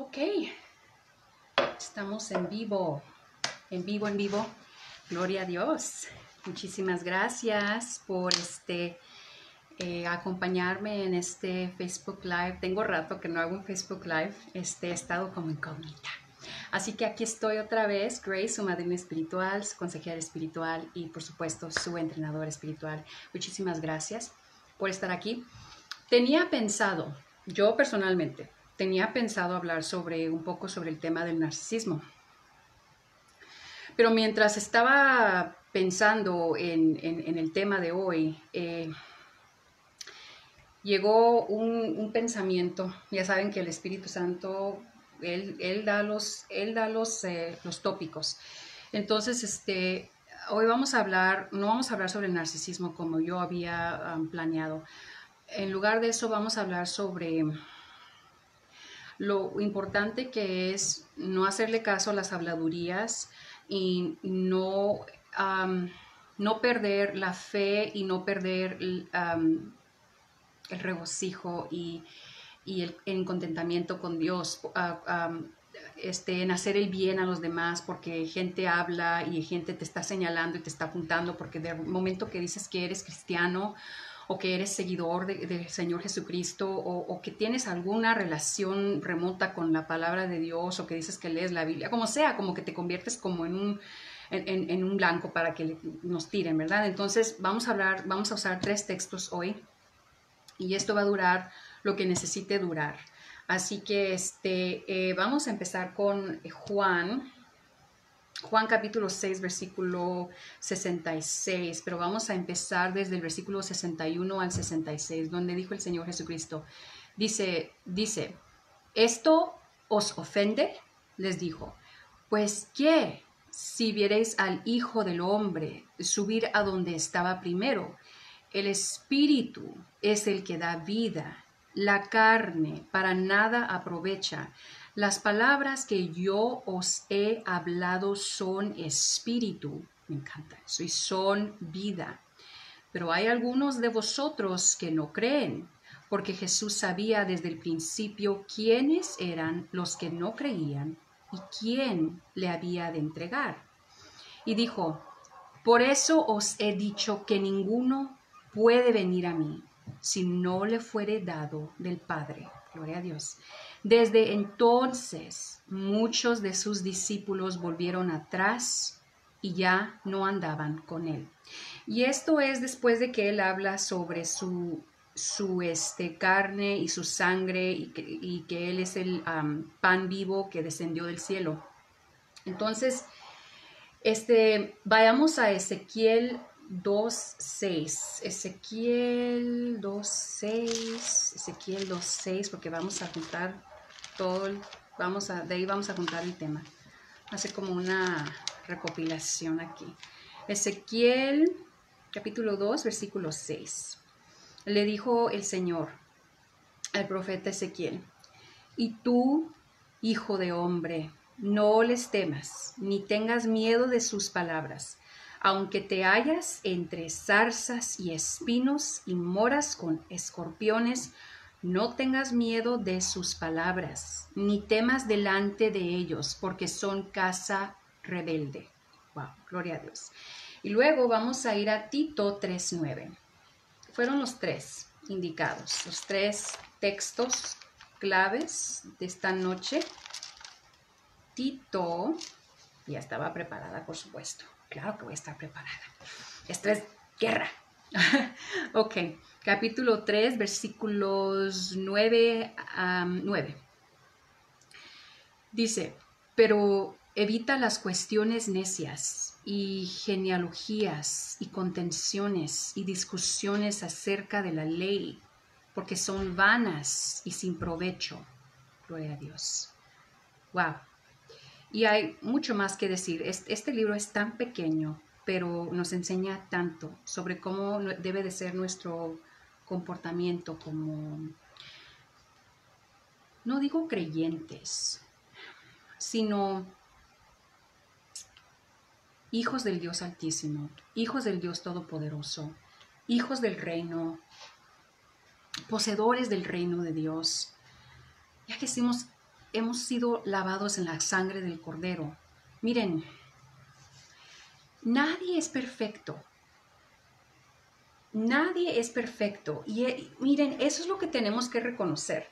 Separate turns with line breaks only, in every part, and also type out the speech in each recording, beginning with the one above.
Ok, estamos en vivo, en vivo. Gloria a Dios. Muchísimas gracias por acompañarme en este Facebook Live. Tengo rato que no hago un Facebook Live, he estado como incógnita. Así que aquí estoy otra vez, Grace, su madrina espiritual, su consejera espiritual y por supuesto su entrenadora espiritual. Muchísimas gracias por estar aquí. Tenía pensado, yo personalmente, hablar un poco sobre el tema del narcisismo. Pero mientras estaba pensando en el tema de hoy, llegó un pensamiento. Ya saben que el Espíritu Santo, Él da los tópicos. Entonces, hoy no vamos a hablar sobre el narcisismo como yo había planeado. En lugar de eso, vamos a hablar sobre lo importante que es no hacerle caso a las habladurías y no perder la fe y no perder el regocijo y el contentamiento con Dios, en hacer el bien a los demás, porque gente habla y gente te está señalando y te está apuntando, porque del momento que dices que eres cristiano o que eres seguidor del Señor Jesucristo o que tienes alguna relación remota con la palabra de Dios o que dices que lees la Biblia, como sea, como que te conviertes como en un blanco para que nos tiren, ¿verdad? Entonces vamos a usar 3 textos hoy y esto va a durar lo que necesite durar. Así que vamos a empezar con Juan capítulo 6, versículo 66, pero vamos a empezar desde el versículo 61 al 66, donde dijo el Señor Jesucristo, dice, ¿esto os ofende? Les dijo, pues ¿qué? Si viereis al Hijo del Hombre subir a donde estaba primero, el Espíritu es el que da vida, la carne para nada aprovecha. Las palabras que yo os he hablado son espíritu, me encanta eso, y son vida. Pero hay algunos de vosotros que no creen, porque Jesús sabía desde el principio quiénes eran los que no creían y quién le había de entregar. Y dijo, por eso os he dicho que ninguno puede venir a mí si no le fuere dado del Padre. Gloria a Dios. Desde entonces muchos de sus discípulos volvieron atrás y ya no andaban con él. Y esto es después de que él habla sobre su carne y su sangre y que él es el pan vivo que descendió del cielo. Entonces, vayamos a Ezequiel 2.6. Ezequiel 2.6, porque vamos a juntar todo, de ahí vamos a juntar el tema. Hace como una recopilación aquí. Ezequiel capítulo 2, versículo 6. Le dijo el Señor al profeta Ezequiel, y tú, hijo de hombre, no les temas, ni tengas miedo de sus palabras, aunque te hallas entre zarzas y espinos y moras con escorpiones, no tengas miedo de sus palabras, ni temas delante de ellos, porque son casa rebelde. Wow, gloria a Dios. Y luego vamos a ir a Tito 3.9. Fueron los 3 indicados, los 3 textos claves de esta noche. Tito, ya estaba preparada, por supuesto. Claro que voy a estar preparada. Esto es guerra. Ok, capítulo 3, versículos 9 a 9. Dice, pero evita las cuestiones necias y genealogías y contenciones y discusiones acerca de la ley, porque son vanas y sin provecho. Gloria a Dios. Wow. Y hay mucho más que decir. Este libro es tan pequeño, pero nos enseña tanto sobre cómo debe de ser nuestro comportamiento como, no digo creyentes, sino hijos del Dios Altísimo, hijos del Dios Todopoderoso, hijos del reino, poseedores del reino de Dios. Ya que decimos hemos sido lavados en la sangre del Cordero. Miren, nadie es perfecto. Nadie es perfecto. Y miren, eso es lo que tenemos que reconocer.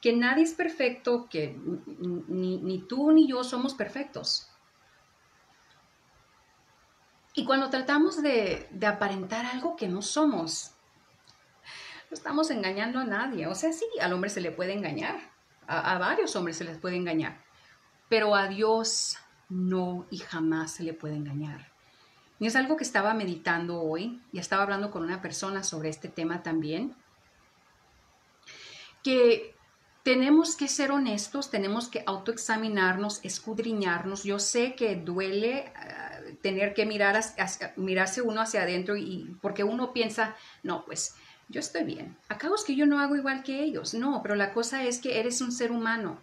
Que nadie es perfecto, que ni tú ni yo somos perfectos. Y cuando tratamos de aparentar algo que no somos, no estamos engañando a nadie. O sea, sí, al hombre se le puede engañar. A varios hombres se les puede engañar. Pero a Dios no y jamás se le puede engañar. Y es algo que estaba meditando hoy y estaba hablando con una persona sobre este tema también. Que tenemos que ser honestos, tenemos que autoexaminarnos, escudriñarnos. Yo sé que duele tener que mirarse uno hacia adentro y porque uno piensa, no, pues yo estoy bien. Acabo es que yo no hago igual que ellos. No, pero la cosa es que eres un ser humano.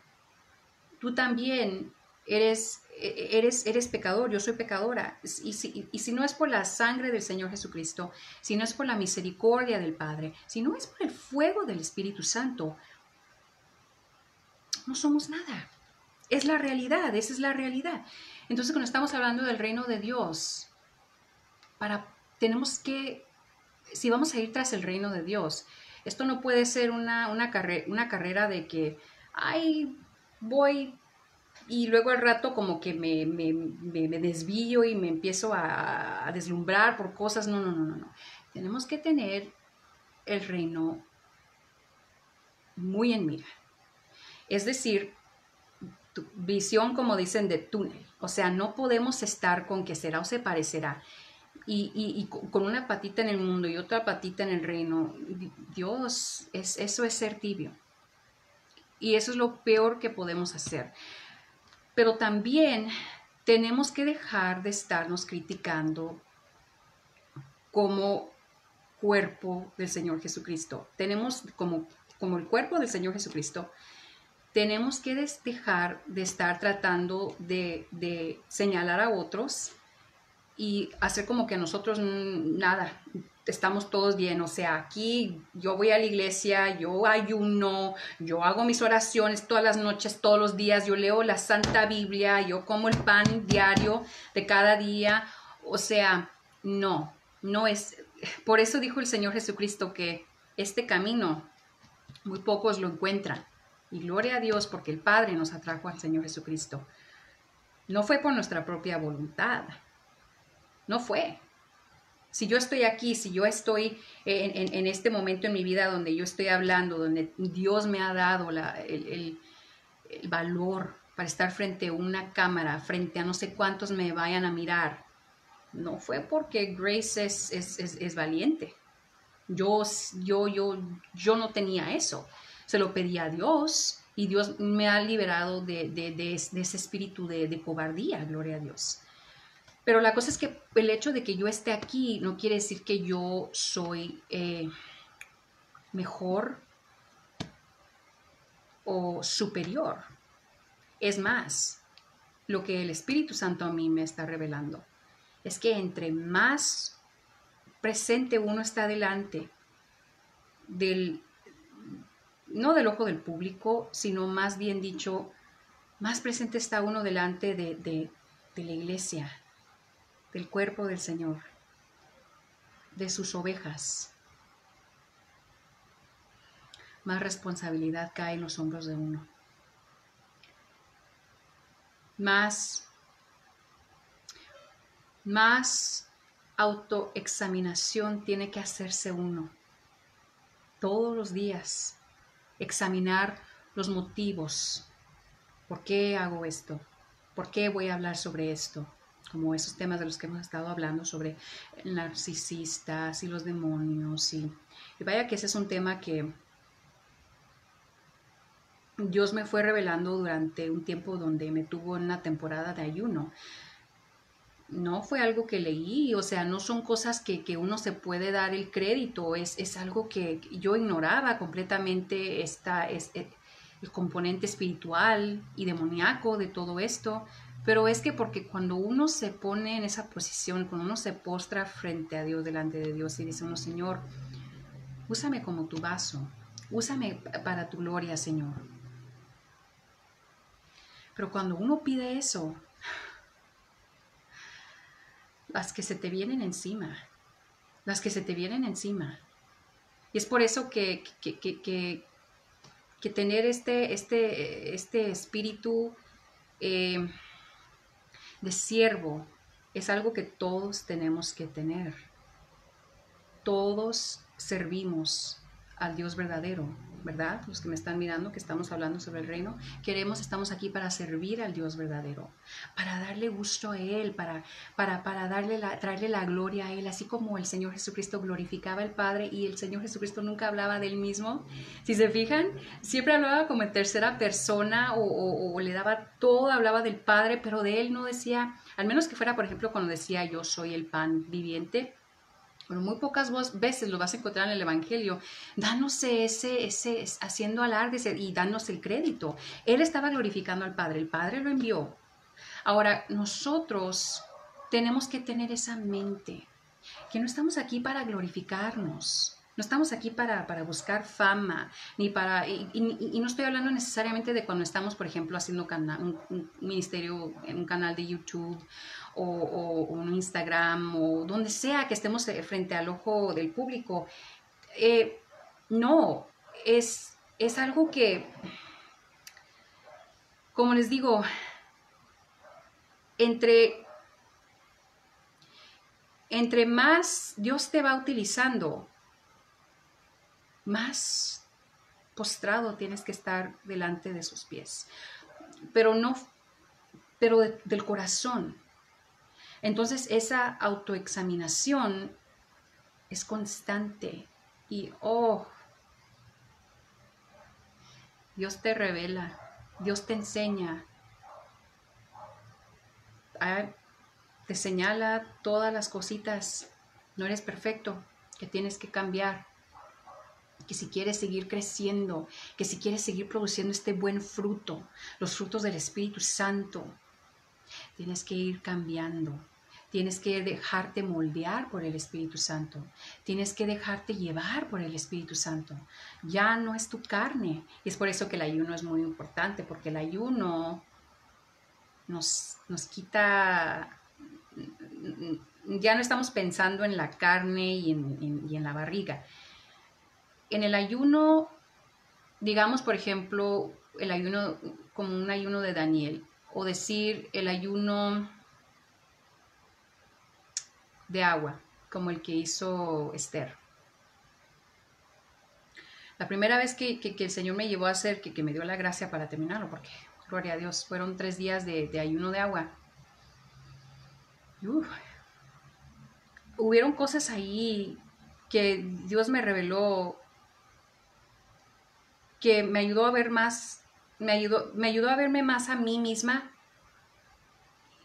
Tú también eres pecador, yo soy pecadora. Y si no es por la sangre del Señor Jesucristo, si no es por la misericordia del Padre, si no es por el fuego del Espíritu Santo, no somos nada. Es la realidad, esa es la realidad. Entonces, cuando estamos hablando del reino de Dios, tenemos que, si vamos a ir tras el reino de Dios, esto no puede ser una carrera de que, ay, voy y luego al rato como que me desvío y me empiezo a deslumbrar por cosas. No. Tenemos que tener el reino muy en mira. Es decir, visión, como dicen, de túnel. O sea, no podemos estar con que será o se parecerá. Y con una patita en el mundo y otra patita en el reino. Dios, eso es ser tibio. Y eso es lo peor que podemos hacer. Pero también tenemos que dejar de estarnos criticando como cuerpo del Señor Jesucristo. Tenemos como el cuerpo del Señor Jesucristo, tenemos que dejar de estar tratando de señalar a otros y hacer como que nosotros nada, estamos todos bien. O sea, aquí yo voy a la iglesia, yo ayuno, yo hago mis oraciones todas las noches, todos los días, yo leo la Santa Biblia, yo como el pan diario de cada día. O sea, no es. Por eso dijo el Señor Jesucristo que este camino muy pocos lo encuentran. Y gloria a Dios porque el Padre nos atrajo al Señor Jesucristo. No fue por nuestra propia voluntad. No fue. Si yo estoy aquí, si yo estoy en este momento en mi vida donde yo estoy hablando, donde Dios me ha dado el valor para estar frente a una cámara, frente a no sé cuántos me vayan a mirar, no fue porque Grace es valiente. Yo no tenía eso. Se lo pedí a Dios y Dios me ha liberado de ese espíritu de cobardía, gloria a Dios. Pero la cosa es que el hecho de que yo esté aquí no quiere decir que yo soy mejor o superior. Es más, lo que el Espíritu Santo a mí me está revelando es que entre más presente uno está delante no del ojo del público, sino más bien dicho, más presente está uno delante de la iglesia, del cuerpo del Señor, de sus ovejas, más responsabilidad cae en los hombros de uno. Más autoexaminación tiene que hacerse uno todos los días. Examinar los motivos. ¿Por qué hago esto? ¿Por qué voy a hablar sobre esto? Como esos temas de los que hemos estado hablando sobre narcisistas y los demonios. Y vaya que ese es un tema que Dios me fue revelando durante un tiempo donde me tuvo en una temporada de ayuno. No fue algo que leí, o sea, no son cosas que uno se puede dar el crédito, es algo que yo ignoraba completamente, el componente espiritual y demoníaco de todo esto, pero es que porque cuando uno se pone en esa posición, cuando uno se postra frente a Dios, delante de Dios y dice uno, Señor, úsame como tu vaso, úsame para tu gloria, Señor. Pero cuando uno pide eso, las que se te vienen encima, las que se te vienen encima. Y es por eso que tener este espíritu de siervo es algo que todos tenemos que tener. Todos servimos al Dios verdadero, ¿verdad? Los que me están mirando, que estamos hablando sobre el reino, estamos aquí para servir al Dios verdadero, para darle gusto a Él, para traerle la gloria a Él, así como el Señor Jesucristo glorificaba al Padre y el Señor Jesucristo nunca hablaba de Él mismo. Si se fijan, siempre hablaba como en tercera persona o le daba todo, hablaba del Padre, pero de Él no decía, al menos que fuera, por ejemplo, cuando decía yo soy el pan viviente. Bueno, muy pocas veces lo vas a encontrar en el Evangelio, dándose haciendo alardes y dándose el crédito. Él estaba glorificando al Padre, el Padre lo envió. Ahora, nosotros tenemos que tener esa mente, que no estamos aquí para glorificarnos, no estamos aquí para buscar fama, ni para, y no estoy hablando necesariamente de cuando estamos, por ejemplo, haciendo un ministerio en un canal de YouTube o un Instagram o donde sea que estemos frente al ojo del público. No, es algo que, como les digo, entre más Dios te va utilizando, más postrado tienes que estar delante de sus pies. Pero del corazón. Entonces esa autoexaminación es constante y Dios te revela, Dios te enseña, te señala todas las cositas. No eres perfecto, que tienes que cambiar, que si quieres seguir creciendo, que si quieres seguir produciendo este buen fruto, los frutos del Espíritu Santo, tienes que ir cambiando. Tienes que dejarte moldear por el Espíritu Santo. Tienes que dejarte llevar por el Espíritu Santo. Ya no es tu carne. Y es por eso que el ayuno es muy importante, porque el ayuno nos quita. Ya no estamos pensando en la carne y en la barriga. En el ayuno, digamos, por ejemplo, el ayuno como un ayuno de Daniel, o decir el ayuno de agua, como el que hizo Esther. La primera vez que el Señor me llevó a hacer, que me dio la gracia para terminarlo, porque, gloria a Dios, fueron 3 días de ayuno de agua. Hubieron cosas ahí que Dios me reveló, que me ayudó a ver más, me ayudó a verme más a mí misma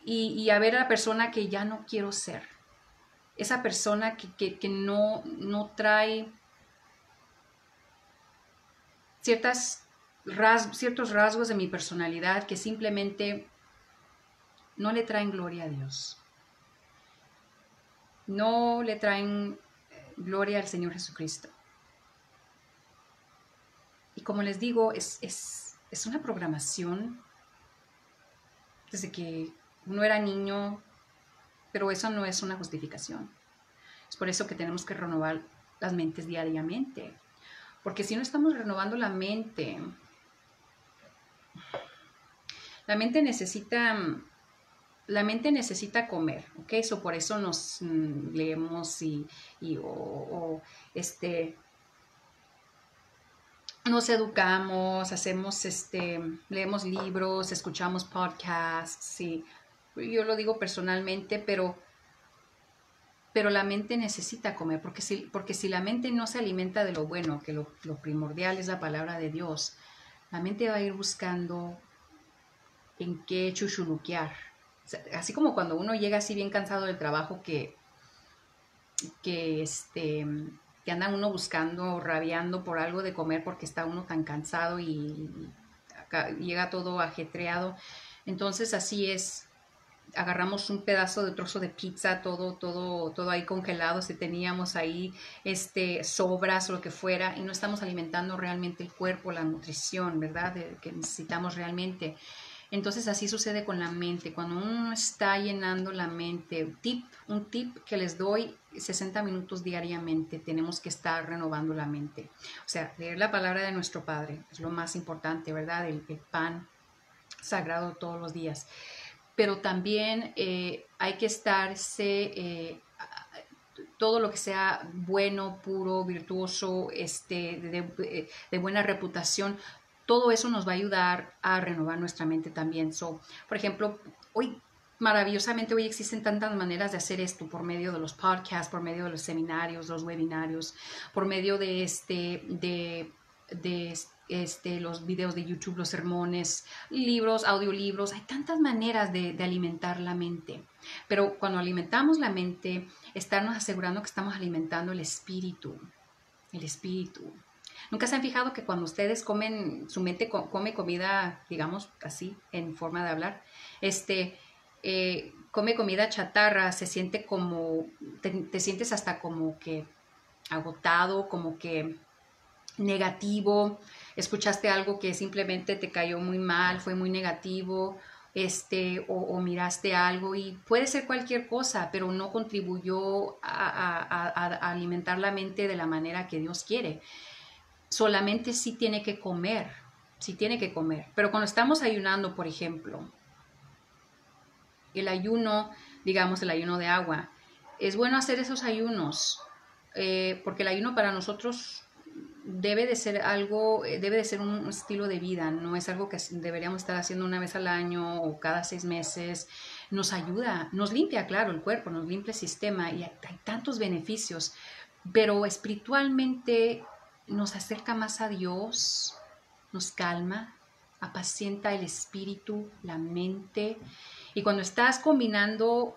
y a ver a la persona que ya no quiero ser. Esa persona que no trae ciertos rasgos de mi personalidad que simplemente no le traen gloria a Dios. No le traen gloria al Señor Jesucristo. Y como les digo, es una programación desde que uno era niño, pero eso no es una justificación. Es por eso que tenemos que renovar las mentes diariamente. Porque si no estamos renovando la mente necesita comer, ¿ok? So, por eso nos leemos nos educamos, leemos libros, escuchamos podcasts, sí. Yo lo digo personalmente, pero la mente necesita comer, porque si la mente no se alimenta de lo bueno, que lo primordial es la palabra de Dios, la mente va a ir buscando en qué chuchuluquear. O sea, así como cuando uno llega así bien cansado del trabajo que anda uno buscando, rabiando por algo de comer porque está uno tan cansado y llega todo ajetreado. Entonces así es. Agarramos un trozo de pizza, todo ahí congelado, si teníamos ahí sobras o lo que fuera, y no estamos alimentando realmente el cuerpo, la nutrición, ¿verdad? Que necesitamos realmente. Entonces así sucede con la mente. Cuando uno está llenando la mente, un tip que les doy, 60 minutos diariamente, tenemos que estar renovando la mente. O sea, leer la palabra de nuestro Padre es lo más importante, ¿verdad? El pan sagrado todos los días. Pero también hay que todo lo que sea bueno, puro, virtuoso, de buena reputación, todo eso nos va a ayudar a renovar nuestra mente también. Por ejemplo, maravillosamente hoy existen tantas maneras de hacer esto por medio de los podcasts, por medio de los seminarios, los webinarios, por medio de los videos de YouTube, los sermones, libros, audiolibros. Hay tantas maneras de alimentar la mente. Pero cuando alimentamos la mente, estarnos asegurando que estamos alimentando el espíritu. El espíritu. ¿Nunca se han fijado que cuando ustedes comen, su mente come comida, digamos así, en forma de hablar, come comida chatarra, se siente como, te sientes hasta como que agotado, como que negativo, escuchaste algo que simplemente te cayó muy mal, fue muy negativo, o miraste algo y puede ser cualquier cosa, pero no contribuyó a alimentar la mente de la manera que Dios quiere. Solamente sí tiene que comer, sí tiene que comer. Pero cuando estamos ayunando, por ejemplo, el ayuno, digamos el ayuno de agua, es bueno hacer esos ayunos, porque el ayuno para nosotros debe de ser algo, debe de ser un estilo de vida, no es algo que deberíamos estar haciendo una vez al año o cada 6 meses. Nos ayuda, nos limpia, claro, el cuerpo, nos limpia el sistema y hay tantos beneficios, pero espiritualmente nos acerca más a Dios, nos calma, apacienta el espíritu, la mente. Y cuando estás combinando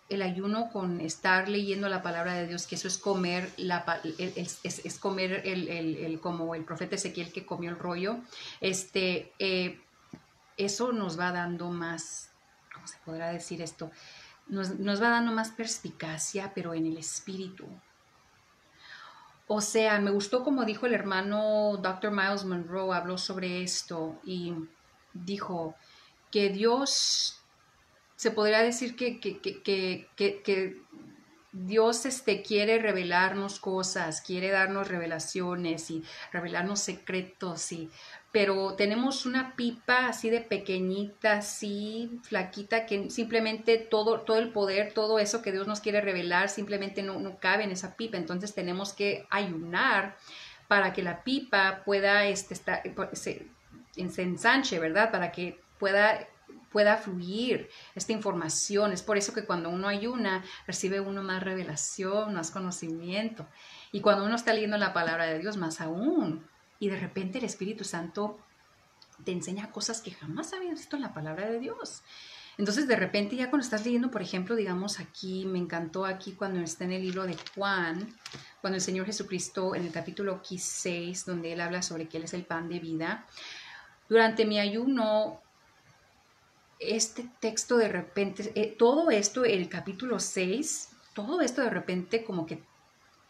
el ayuno con estar leyendo la palabra de Dios, que eso es comer, es comer como el profeta Ezequiel que comió el rollo, eso nos va dando más, ¿cómo se podrá decir esto? Nos va dando más perspicacia, pero en el espíritu. O sea, me gustó como dijo el hermano Dr. Miles Monroe, habló sobre esto y dijo que Dios, se podría decir que Dios quiere revelarnos cosas, quiere darnos revelaciones y revelarnos secretos, pero tenemos una pipa así de pequeñita, así flaquita, que simplemente todo el poder, todo eso que Dios nos quiere revelar, simplemente no cabe en esa pipa. Entonces tenemos que ayunar para que la pipa pueda se ensanche, ¿verdad? Para que pueda fluir esta información. Es por eso que cuando uno ayuna, recibe uno más revelación, más conocimiento. Y cuando uno está leyendo la palabra de Dios, más aún. Y de repente el Espíritu Santo te enseña cosas que jamás habías visto en la palabra de Dios. Entonces, de repente, ya cuando estás leyendo, por ejemplo, digamos aquí, me encantó aquí cuando está en el libro de Juan, cuando el Señor Jesucristo, en el capítulo 6, donde Él habla sobre que Él es el pan de vida. Durante mi ayuno, este texto de repente, todo esto, el capítulo 6, todo esto de repente como que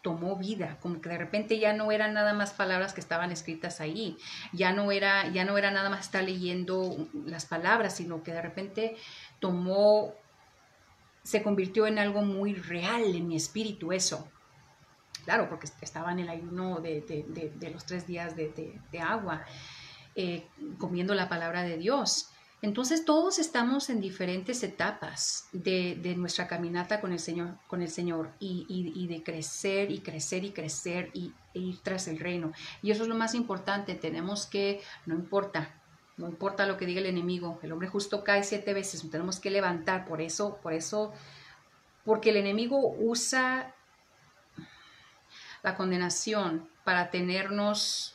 tomó vida, como que de repente ya no eran nada más palabras que estaban escritas ahí, ya no era nada más estar leyendo las palabras, sino que de repente se convirtió en algo muy real en mi espíritu eso. Claro, porque estaba en el ayuno de los 3 días de agua, comiendo la palabra de Dios. Entonces todos estamos en diferentes etapas de nuestra caminata con el Señor y de crecer y crecer y crecer e ir tras el reino. Y eso es lo más importante. Tenemos que, no importa lo que diga el enemigo, el hombre justo cae 7 veces, nos tenemos que levantar. Por eso, porque el enemigo usa la condenación para tenernos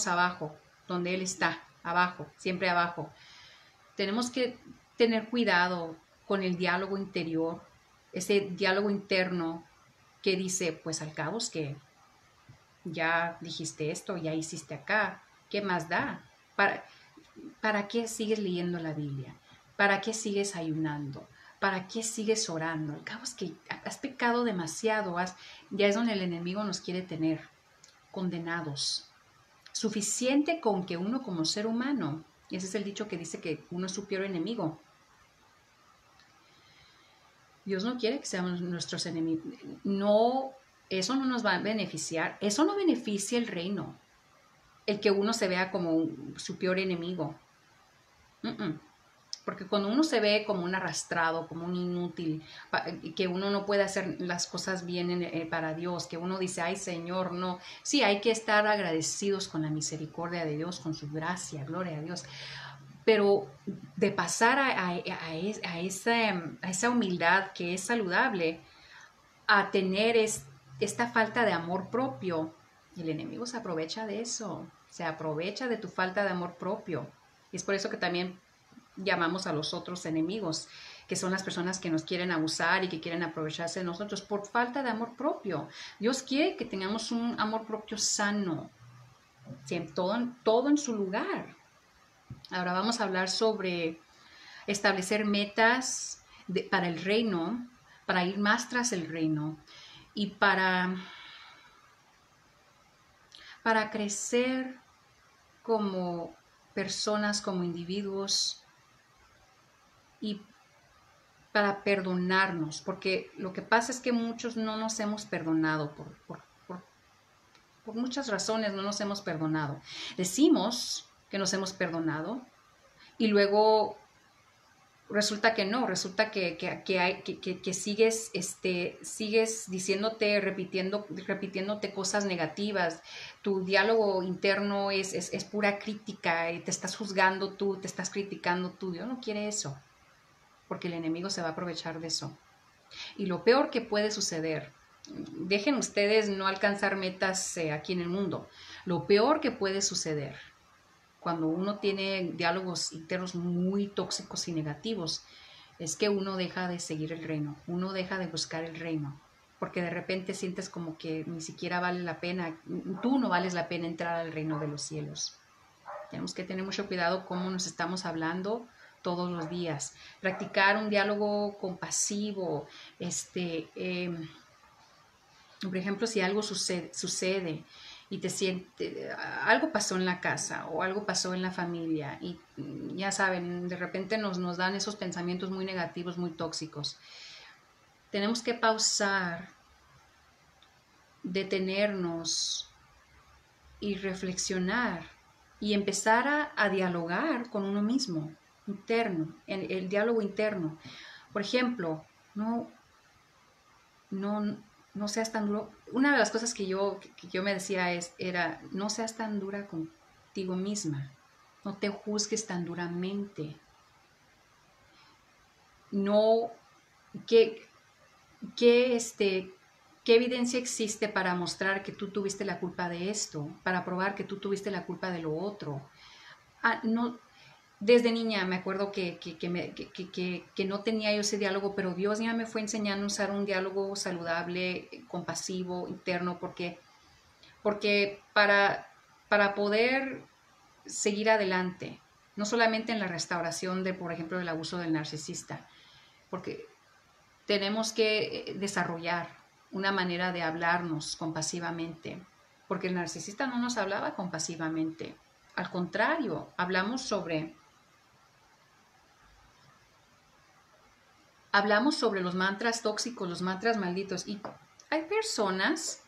abajo, donde él está, abajo, siempre abajo. Tenemos que tener cuidado con el diálogo interior, ese diálogo interno que dice, pues al cabo es que ya dijiste esto, ya hiciste acá, ¿qué más da? ¿Para qué sigues leyendo la Biblia? ¿Para qué sigues ayunando? ¿Para qué sigues orando? Al cabo es que has pecado demasiado, ya es donde el enemigo nos quiere tener condenados. Suficiente con que uno como ser humano Y ese es el dicho que dice que uno es su peor enemigo. Dios no quiere que seamos nuestros enemigos. No, eso no nos va a beneficiar. Eso no beneficia el reino. El que uno se vea como su peor enemigo. Porque cuando uno se ve como un arrastrado, como un inútil, que uno no puede hacer las cosas bien para Dios, que uno dice, ay Señor, no. Sí, hay que estar agradecidos con la misericordia de Dios, con su gracia, gloria a Dios. Pero de pasar a esa humildad que es saludable, a tener esta falta de amor propio, el enemigo se aprovecha de eso, se aprovecha de tu falta de amor propio. Y es por eso que también llamamos a los otros enemigos, que son las personas que nos quieren abusar y que quieren aprovecharse de nosotros por falta de amor propio. Dios quiere que tengamos un amor propio sano, todo en su lugar. Ahora vamos a hablar sobre establecer metas para el reino, para ir más tras el reino y para crecer como personas, como individuos y para perdonarnos, porque lo que pasa es que muchos no nos hemos perdonado por muchas razones, no nos hemos perdonado. Decimos que nos hemos perdonado y luego resulta que no, resulta que sigues diciéndote, repitiéndote cosas negativas. Tu diálogo interno es pura crítica y te estás juzgando tú, te estás criticando tú. Dios no quiere eso, porque el enemigo se va a aprovechar de eso. Y lo peor que puede suceder, dejen ustedes no alcanzar metas aquí en el mundo, lo peor que puede suceder cuando uno tiene diálogos internos muy tóxicos y negativos, es que uno deja de seguir el reino, uno deja de buscar el reino, porque de repente sientes como que ni siquiera vale la pena, tú no vales la pena entrar al reino de los cielos. Tenemos que tener mucho cuidado cómo nos estamos hablando todos los días. Practicar un diálogo compasivo, por ejemplo, si algo sucede y te sientes, algo pasó en la casa o algo pasó en la familia y ya saben, de repente nos dan esos pensamientos muy negativos, muy tóxicos. Tenemos que pausar, detenernos y reflexionar y empezar a dialogar con uno mismo, interno, en el diálogo interno. Por ejemplo, no seas tan duro. Una de las cosas que yo me decía era, no seas tan dura contigo misma, no te juzgues tan duramente. No, ¿qué evidencia existe para mostrar que tú tuviste la culpa de esto? Para probar que tú tuviste la culpa de lo otro. No, desde niña me acuerdo que no tenía yo ese diálogo, pero Dios ya me fue enseñando a usar un diálogo saludable, compasivo, interno, porque para poder seguir adelante, no solamente en la restauración por ejemplo, del abuso del narcisista, porque tenemos que desarrollar una manera de hablarnos compasivamente, porque el narcisista no nos hablaba compasivamente. Al contrario, hablamos sobre los mantras tóxicos, los mantras malditos. Y hay personas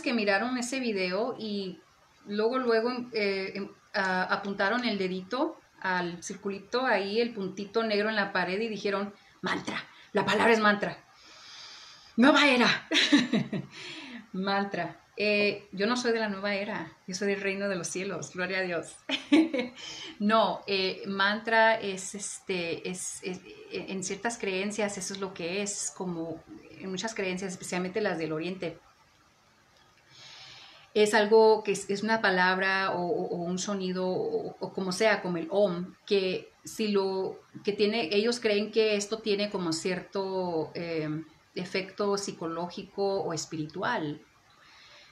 que miraron ese video y luego apuntaron el dedito al circulito, ahí el puntito negro en la pared y dijeron, mantra, la palabra es mantra. Nueva era. Mantra. Yo no soy de la nueva era, yo soy del reino de los cielos, gloria a Dios. No, mantra es en ciertas creencias eso es lo que es, como en muchas creencias, especialmente las del oriente. Es algo que es una palabra o un sonido o como sea, como el Om, que ellos creen que esto tiene como cierto efecto psicológico o espiritual.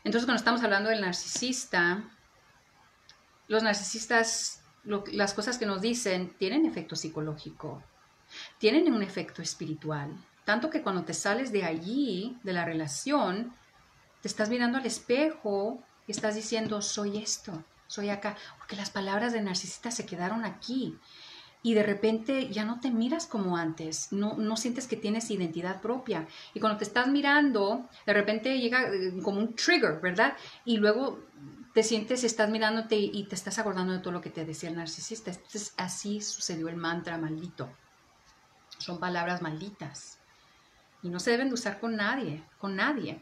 Entonces, cuando estamos hablando del narcisista, los narcisistas, las cosas que nos dicen tienen efecto psicológico, tienen un efecto espiritual. Tanto que cuando te sales de allí, de la relación, te estás mirando al espejo y estás diciendo, soy esto. soy acá, porque las palabras de narcisista se quedaron aquí. Y de repente ya no te miras como antes, no sientes que tienes identidad propia. Y cuando te estás mirando, de repente llega como un trigger, ¿verdad? Y luego te sientes, estás mirándote y te estás acordando de todo lo que te decía el narcisista. Entonces así sucedió el mantra maldito. Son palabras malditas. Y no se deben de usar con nadie, con nadie.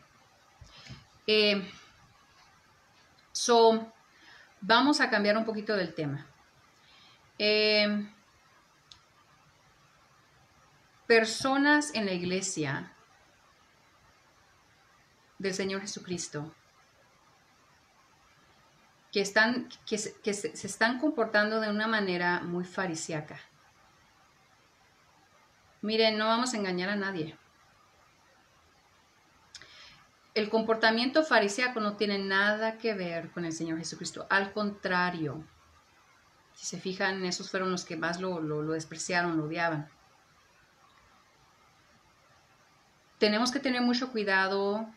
Vamos a cambiar un poquito del tema. Personas en la iglesia del Señor Jesucristo que se están comportando de una manera muy farisíaca. Miren, no vamos a engañar a nadie. El comportamiento farisíaco no tiene nada que ver con el Señor Jesucristo. Al contrario, si se fijan, esos fueron los que más lo despreciaron, lo odiaban. Tenemos que tener mucho cuidado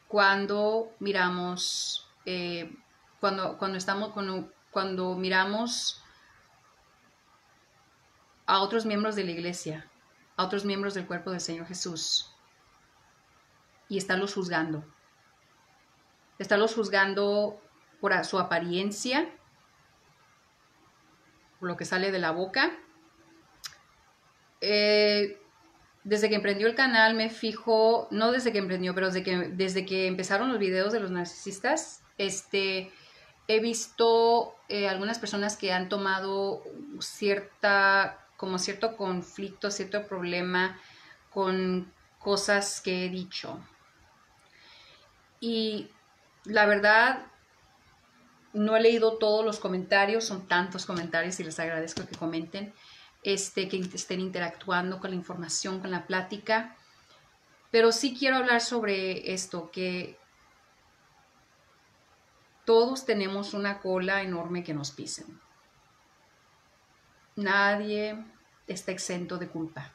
cuando miramos, cuando miramos a otros miembros de la iglesia, a otros miembros del cuerpo del Señor Jesús, y estarlos juzgando. Estarlos juzgando por su apariencia, por lo que sale de la boca. Desde que emprendió el canal me fijo, no desde que emprendió, pero desde que empezaron los videos de los narcisistas, he visto algunas personas que han tomado cierto conflicto, cierto problema con cosas que he dicho. Y la verdad, no he leído todos los comentarios, son tantos comentarios y les agradezco que comenten, que estén interactuando con la información, con la plática. Pero sí quiero hablar sobre esto, que todos tenemos una cola enorme que nos pisen. Nadie está exento de culpa.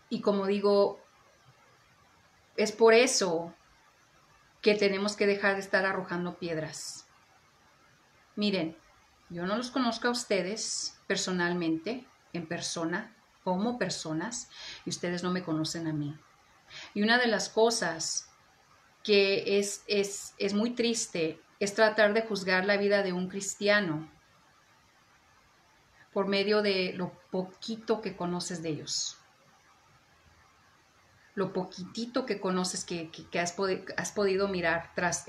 Y como digo, es por eso que tenemos que dejar de estar arrojando piedras. Miren, yo no los conozco a ustedes personalmente, en persona, como personas, y ustedes no me conocen a mí. Y una de las cosas que es muy triste es tratar de juzgar la vida de un cristiano por medio de lo poquito que conoces de ellos. Lo poquitito que conoces que has podido mirar tras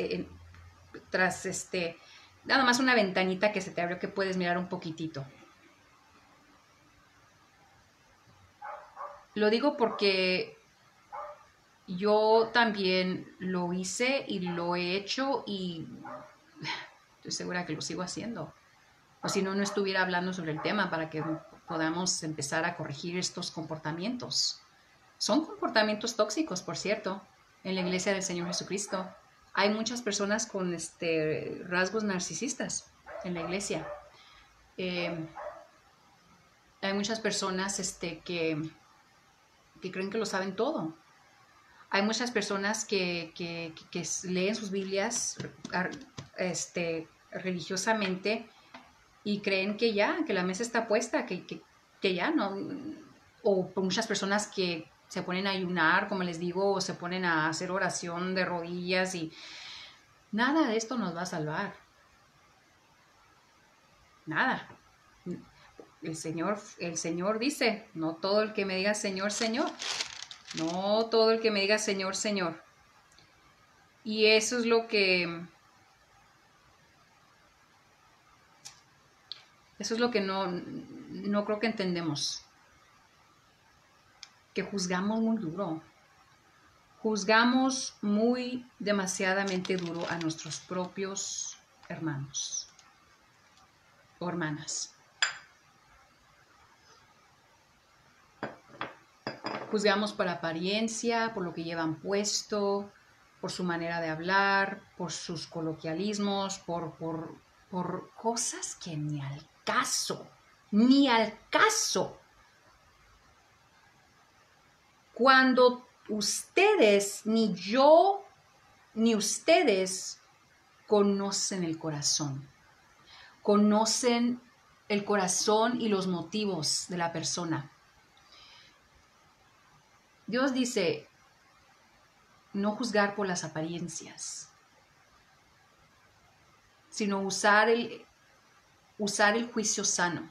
nada más una ventanita que se te abrió que puedes mirar un poquitito. Lo digo porque yo también lo hice y lo he hecho y estoy segura que lo sigo haciendo. O si no, no estuviera hablando sobre el tema para que podamos empezar a corregir estos comportamientos. Son comportamientos tóxicos, por cierto, en la iglesia del Señor Jesucristo. Hay muchas personas con rasgos narcisistas en la iglesia. Hay muchas personas que creen que lo saben todo. Hay muchas personas que leen sus Biblias religiosamente y creen que la mesa está puesta, que ya no. O muchas personas que se ponen a ayunar, como les digo, o se ponen a hacer oración de rodillas y nada de esto nos va a salvar. Nada. El Señor dice, no todo el que me diga Señor, Señor. No todo el que me diga Señor, Señor. Y eso es lo que no creo que entendemos. Que juzgamos muy duro. Juzgamos demasiadamente duro a nuestros propios hermanos o hermanas. Juzgamos por apariencia, por lo que llevan puesto, por su manera de hablar, por sus coloquialismos, por cosas que ni al caso. Cuando ustedes, ni yo, ni ustedes conocen el corazón. Conocen el corazón y los motivos de la persona. Dios dice, no juzgar por las apariencias, sino usar el juicio sano,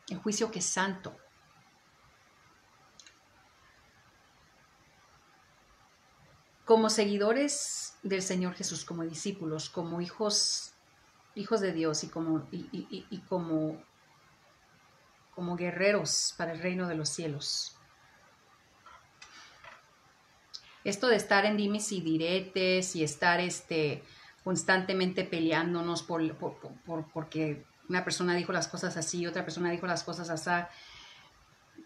el juicio que es santo. Como seguidores del Señor Jesús, como discípulos, como hijos de Dios y como guerreros para el reino de los cielos. Esto de estar en dimes y diretes y estar constantemente peleándonos porque una persona dijo las cosas así, otra persona dijo las cosas así,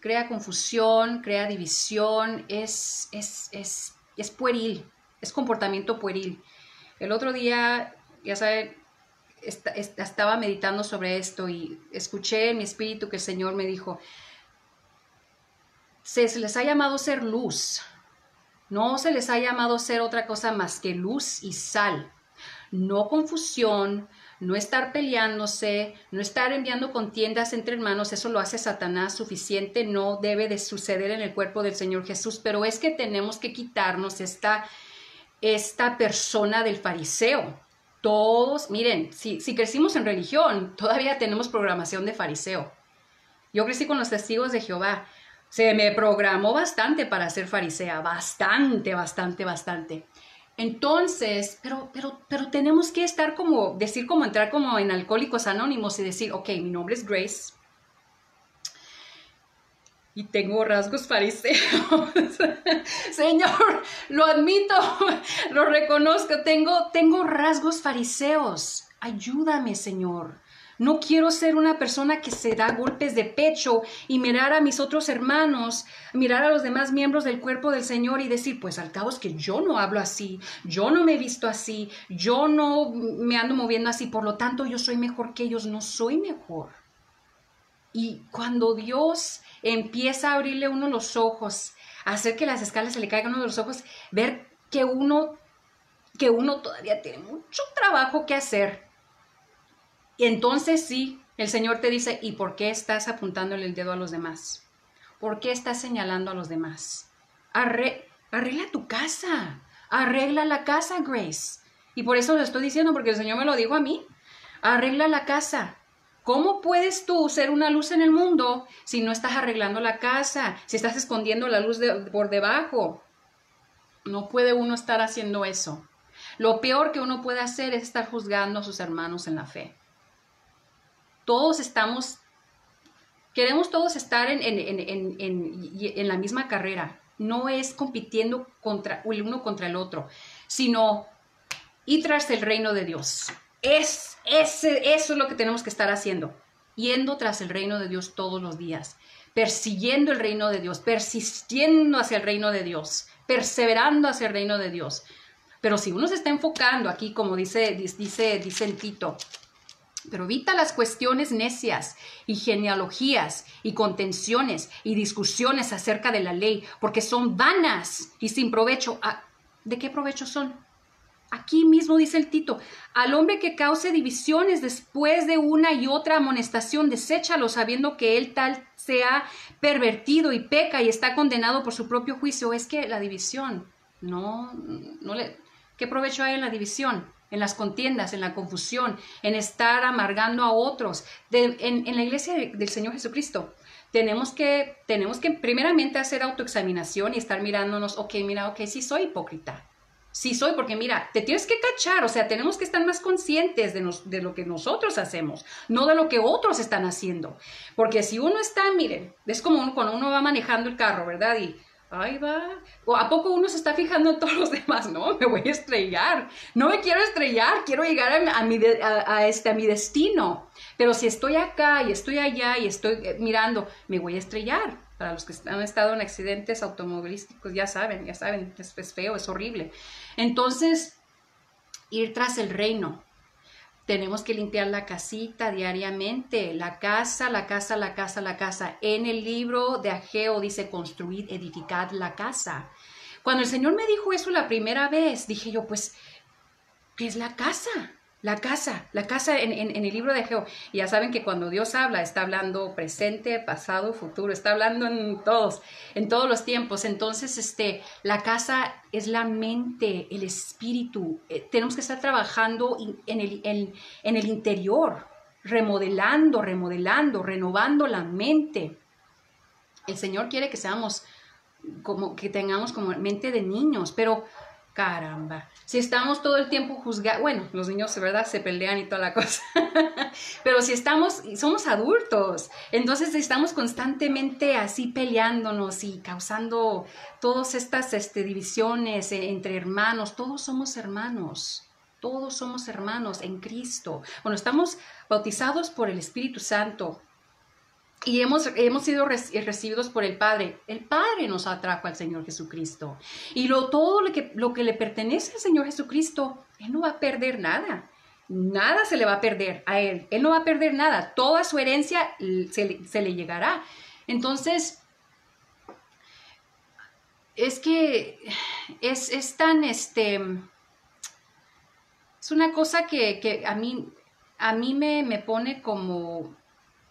crea confusión, crea división, es pueril, es comportamiento pueril. El otro día, ya saben, estaba meditando sobre esto y escuché en mi espíritu que el Señor me dijo, se les ha llamado ser luz, no se les ha llamado ser otra cosa más que luz y sal, no confusión, no estar peleándose, no estar enviando contiendas entre hermanos, eso lo hace Satanás, suficiente no debe de suceder en el cuerpo del Señor Jesús, pero es que tenemos que quitarnos esta persona del fariseo. Todos, miren, si crecimos en religión, todavía tenemos programación de fariseo. Yo crecí con los testigos de Jehová. Se me programó bastante para ser farisea, bastante. Entonces, pero tenemos que estar entrar como en Alcohólicos Anónimos y decir, ok, mi nombre es Grace y tengo rasgos fariseos. Señor, lo admito, lo reconozco, tengo rasgos fariseos. Ayúdame, Señor. No quiero ser una persona que se da golpes de pecho y mirar a mis otros hermanos, mirar a los demás miembros del cuerpo del Señor y decir, pues al cabo es que yo no hablo así, yo no me he visto así, yo no me ando moviendo así, por lo tanto yo soy mejor que ellos, no soy mejor. Y cuando Dios empieza a abrirle a uno los ojos, a hacer que las escalas se le caigan a uno de los ojos, ver que uno todavía tiene mucho trabajo que hacer. Y entonces sí, el Señor te dice, ¿y por qué estás apuntándole el dedo a los demás? ¿Por qué estás señalando a los demás? Arregla tu casa, arregla la casa, Grace. Y por eso lo estoy diciendo, porque el Señor me lo dijo a mí. Arregla la casa. ¿Cómo puedes tú ser una luz en el mundo si no estás arreglando la casa, si estás escondiendo la luz por debajo? No puede uno estar haciendo eso. Lo peor que uno puede hacer es estar juzgando a sus hermanos en la fe. Queremos todos estar en la misma carrera. No es compitiendo el uno contra el otro, sino ir tras el reino de Dios. Eso es lo que tenemos que estar haciendo. Yendo tras el reino de Dios todos los días. Persiguiendo el reino de Dios. Persistiendo hacia el reino de Dios. Perseverando hacia el reino de Dios. Pero si uno se está enfocando aquí, como dice en Tito, pero evita las cuestiones necias y genealogías y contenciones y discusiones acerca de la ley, porque son vanas y sin provecho. ¿De qué provecho son? Aquí mismo dice el Tito, al hombre que cause divisiones después de una y otra amonestación, deséchalo sabiendo que él tal se ha pervertido y peca y está condenado por su propio juicio. Es que la división, ¿qué provecho hay en la división? En las contiendas, en la confusión, en estar amargando a otros. En la iglesia del Señor Jesucristo tenemos que primeramente hacer autoexaminación y estar mirándonos, ok, sí soy hipócrita. Sí soy, porque mira, te tienes que cachar, o sea, tenemos que estar más conscientes de lo que nosotros hacemos, no de lo que otros están haciendo. Porque si uno está, miren, es como cuando uno va manejando el carro, ¿verdad? Y ahí va. ¿O a poco uno se está fijando en todos los demás? No, me voy a estrellar. No me quiero estrellar, quiero llegar a mi destino. Pero si estoy acá y estoy allá y estoy mirando, me voy a estrellar. Para los que han estado en accidentes automovilísticos, ya saben, es feo, es horrible. Entonces, ir tras el reino. Tenemos que limpiar la casita diariamente, la casa. En el libro de Ageo dice, construid, edificad la casa. Cuando el Señor me dijo eso la primera vez, dije yo, pues, que es la casa. La casa en el libro de Ageo. Y ya saben que cuando Dios habla, está hablando presente, pasado, futuro, está hablando en todos los tiempos. Entonces, la casa es la mente, el espíritu. Tenemos que estar trabajando en el interior, remodelando, renovando la mente. El Señor quiere que seamos que tengamos como mente de niños, pero caramba, si estamos todo el tiempo juzgando, bueno, los niños, ¿verdad? Se pelean y toda la cosa, pero si somos adultos, entonces estamos constantemente así peleándonos y causando todas estas divisiones entre hermanos. Todos somos hermanos en Cristo. Bueno, estamos bautizados por el Espíritu Santo. Y hemos sido recibidos por el Padre. El Padre nos atrajo al Señor Jesucristo. Y todo lo que le pertenece al Señor Jesucristo, Él no va a perder nada. Nada se le va a perder a Él. Él no va a perder nada. Toda su herencia se le llegará. Entonces, es que es tan, es una cosa que a mí me pone como...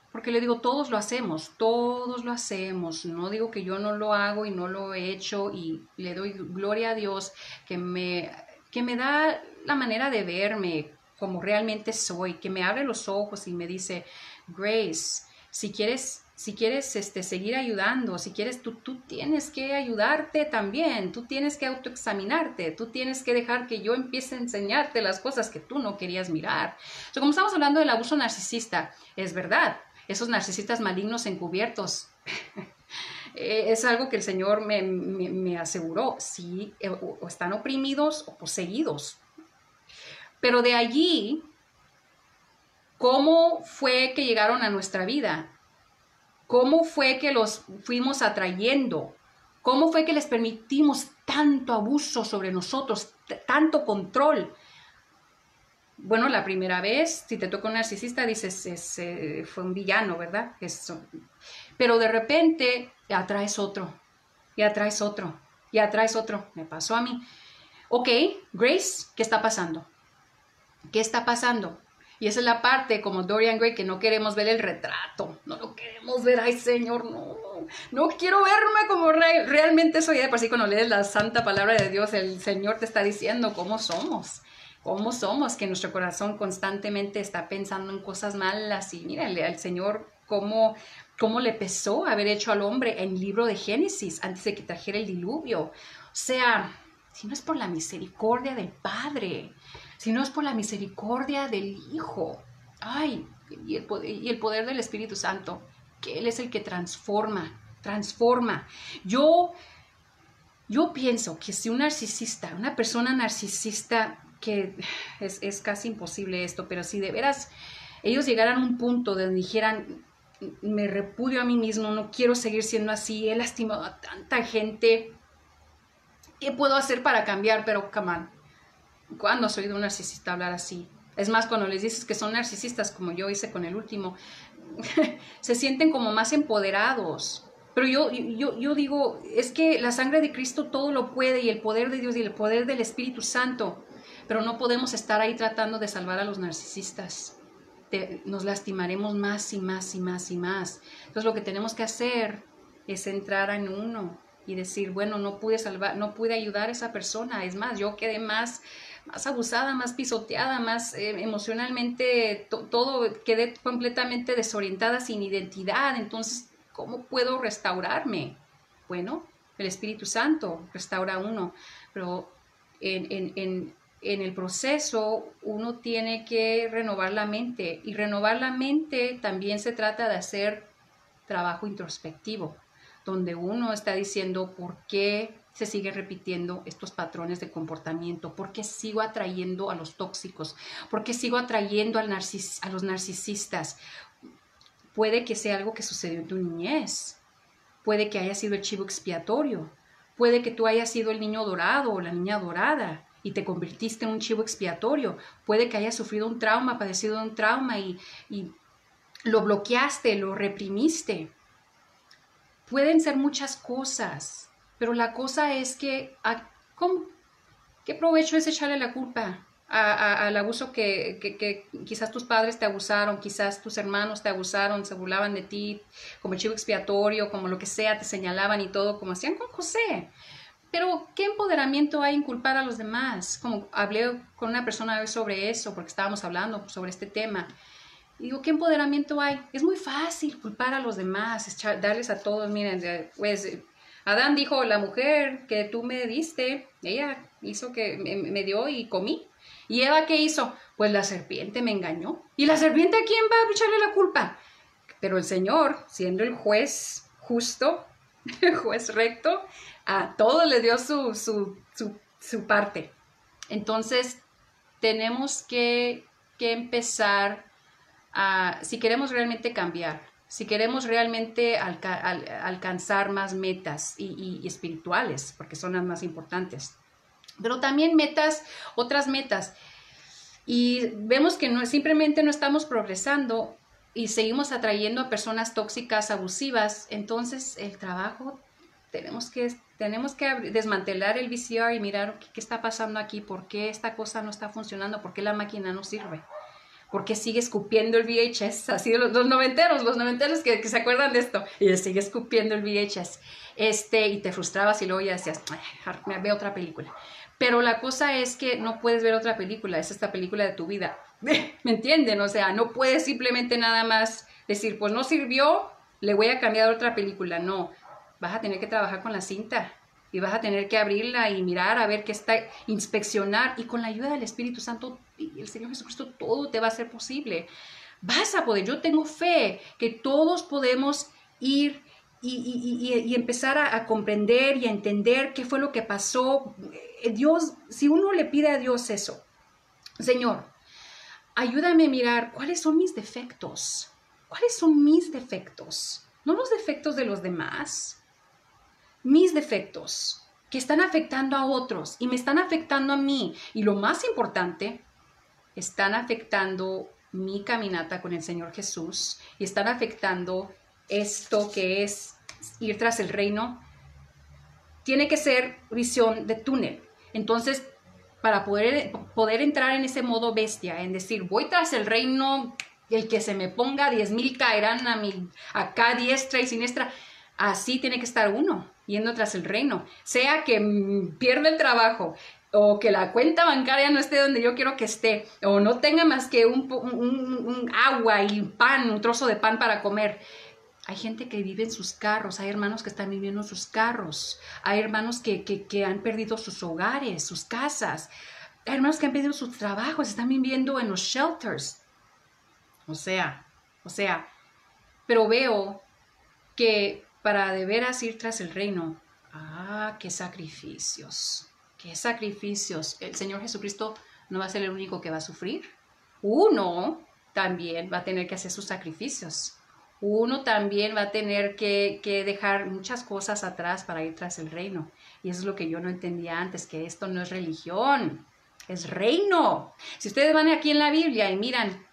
Porque le digo, todos lo hacemos, no digo que yo no lo hago y no lo he hecho, y le doy gloria a Dios que me da la manera de verme como realmente soy, que me abre los ojos y me dice, Grace, si quieres seguir ayudando, si quieres, tú tienes que ayudarte también, tú tienes que autoexaminarte, tú tienes que dejar que yo empiece a enseñarte las cosas que tú no querías mirar. Entonces, como estamos hablando del abuso narcisista, es verdad. Esos narcisistas malignos encubiertos, es algo que el Señor me aseguró, sí, o están oprimidos o poseídos. Pero de allí, ¿cómo fue que llegaron a nuestra vida? ¿Cómo fue que los fuimos atrayendo? ¿Cómo fue que les permitimos tanto abuso sobre nosotros, tanto control? Bueno, la primera vez, si te toca un narcisista, dices, fue un villano, ¿verdad? Pero de repente, ya traes otro, ya traes otro, ya traes otro. Me pasó a mí. Ok, Grace, ¿qué está pasando? ¿Qué está pasando? Y esa es la parte, como Dorian Gray, que no queremos ver el retrato. No lo queremos ver. Ay, Señor, no quiero verme como realmente soy. De por sí, cuando lees la santa palabra de Dios, el Señor te está diciendo cómo somos. ¿Cómo somos? Que nuestro corazón constantemente está pensando en cosas malas. Y mírale al Señor cómo le pesó haber hecho al hombre en el libro de Génesis antes de que trajera el diluvio. O sea, si no es por la misericordia del Padre, si no es por la misericordia del Hijo, ay, y el poder del Espíritu Santo, que Él es el que transforma. Yo pienso que si una persona narcisista, que es casi imposible esto, pero si de veras ellos llegaran a un punto donde dijeran, me repudio a mí mismo, no quiero seguir siendo así, he lastimado a tanta gente, ¿qué puedo hacer para cambiar? Pero, come on, ¿cuándo has oído a un narcisista hablar así? Es más, cuando les dices que son narcisistas, como yo hice con el último, se sienten como más empoderados. Pero yo digo, es que la sangre de Cristo todo lo puede, y el poder de Dios y el poder del Espíritu Santo. Pero no podemos estar ahí tratando de salvar a los narcisistas. Nos lastimaremos más y más y más y más. Entonces lo que tenemos que hacer es entrar en uno y decir, bueno, no pude ayudar a esa persona. Es más, yo quedé más abusada, más pisoteada, más emocionalmente, quedé completamente desorientada, sin identidad. Entonces, ¿cómo puedo restaurarme? Bueno, el Espíritu Santo restaura a uno, pero en el proceso uno tiene que renovar la mente, y renovar la mente también se trata de hacer trabajo introspectivo, donde uno está diciendo por qué se siguen repitiendo estos patrones de comportamiento, por qué sigo atrayendo a los tóxicos, por qué sigo atrayendo a los narcisistas. Puede que sea algo que sucedió en tu niñez, puede que haya sido el chivo expiatorio, puede que tú hayas sido el niño dorado o la niña dorada y te convertiste en un chivo expiatorio, puede que hayas sufrido un trauma, padecido un trauma y lo bloqueaste, lo reprimiste. Pueden ser muchas cosas, pero la cosa es que, ¿qué provecho es echarle la culpa? al abuso que quizás tus padres te abusaron, quizás tus hermanos te abusaron, se burlaban de ti, como chivo expiatorio, como lo que sea, te señalaban y todo, como hacían con José. Pero, ¿qué empoderamiento hay en culpar a los demás? Como hablé con una persona hoy sobre eso, porque estábamos hablando sobre este tema. Y digo, ¿qué empoderamiento hay? Es muy fácil culpar a los demás, darles a todos, miren, pues Adán dijo, la mujer que tú me diste, ella hizo que me dio y comí. ¿Y Eva qué hizo? Pues la serpiente me engañó. ¿Y la serpiente a quién va a echarle la culpa? Pero el Señor, siendo el juez justo, el juez recto, a todos les dio su parte. Entonces, tenemos que empezar a, si queremos realmente cambiar, si queremos realmente alcanzar más metas y espirituales, porque son las más importantes, pero también metas, otras metas, y vemos que simplemente no estamos progresando y seguimos atrayendo a personas tóxicas, abusivas. Entonces el trabajo, tenemos que desmantelar el VCR y mirar qué está pasando aquí, por qué esta cosa no está funcionando, por qué la máquina no sirve. ¿Por qué sigue escupiendo el VHS? Así de los noventeros que se acuerdan de esto. Y sigue escupiendo el VHS. Y te frustrabas y luego ya decías, me veo otra película. Pero la cosa es que no puedes ver otra película, es esta película de tu vida. ¿Me entienden? O sea, no puedes simplemente nada más decir, pues no sirvió, le voy a cambiar a otra película. No, vas a tener que trabajar con la cinta. Y vas a tener que abrirla y mirar a ver qué está, inspeccionar. Y con la ayuda del Espíritu Santo y el Señor Jesucristo, todo te va a ser posible. Vas a poder, yo tengo fe que todos podemos ir y empezar a comprender y a entender qué fue lo que pasó. Dios, si uno le pide a Dios eso, Señor, ayúdame a mirar cuáles son mis defectos. ¿Cuáles son mis defectos? No los defectos de los demás. Mis defectos que están afectando a otros y me están afectando a mí. Y lo más importante, están afectando mi caminata con el Señor Jesús y están afectando esto que es ir tras el reino. Tiene que ser visión de túnel. Entonces, para poder entrar en ese modo bestia, en decir, voy tras el reino, el que se me ponga 10,000 caerán acá diestra y siniestra. Así tiene que estar uno, yendo tras el reino. Sea que pierda el trabajo, o que la cuenta bancaria no esté donde yo quiero que esté, o no tenga más que un agua y pan, un trozo de pan para comer. Hay gente que vive en sus carros, hay hermanos que están viviendo en sus carros, hay hermanos que han perdido sus hogares, sus casas, hay hermanos que han perdido sus trabajos, están viviendo en los shelters. O sea, pero veo que para de veras ir tras el reino, qué sacrificios, qué sacrificios. El Señor Jesucristo no va a ser el único que va a sufrir. Uno también va a tener que hacer sus sacrificios. Uno también va a tener que dejar muchas cosas atrás para ir tras el reino. Y eso es lo que yo no entendía antes, que esto no es religión, es reino. Si ustedes van aquí en la Biblia y miran,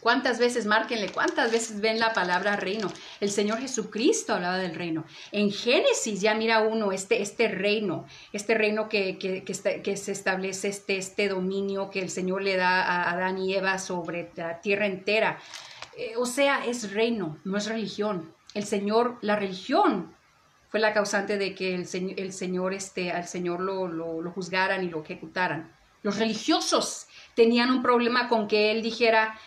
¿cuántas veces, márquenle, cuántas veces ven la palabra reino? El Señor Jesucristo hablaba del reino. En Génesis ya mira uno este reino que se establece, este dominio que el Señor le da a Adán y Eva sobre la tierra entera. O sea, es reino, no es religión. La religión fue la causante de que al Señor lo juzgaran y lo ejecutaran. Los religiosos tenían un problema con que Él dijera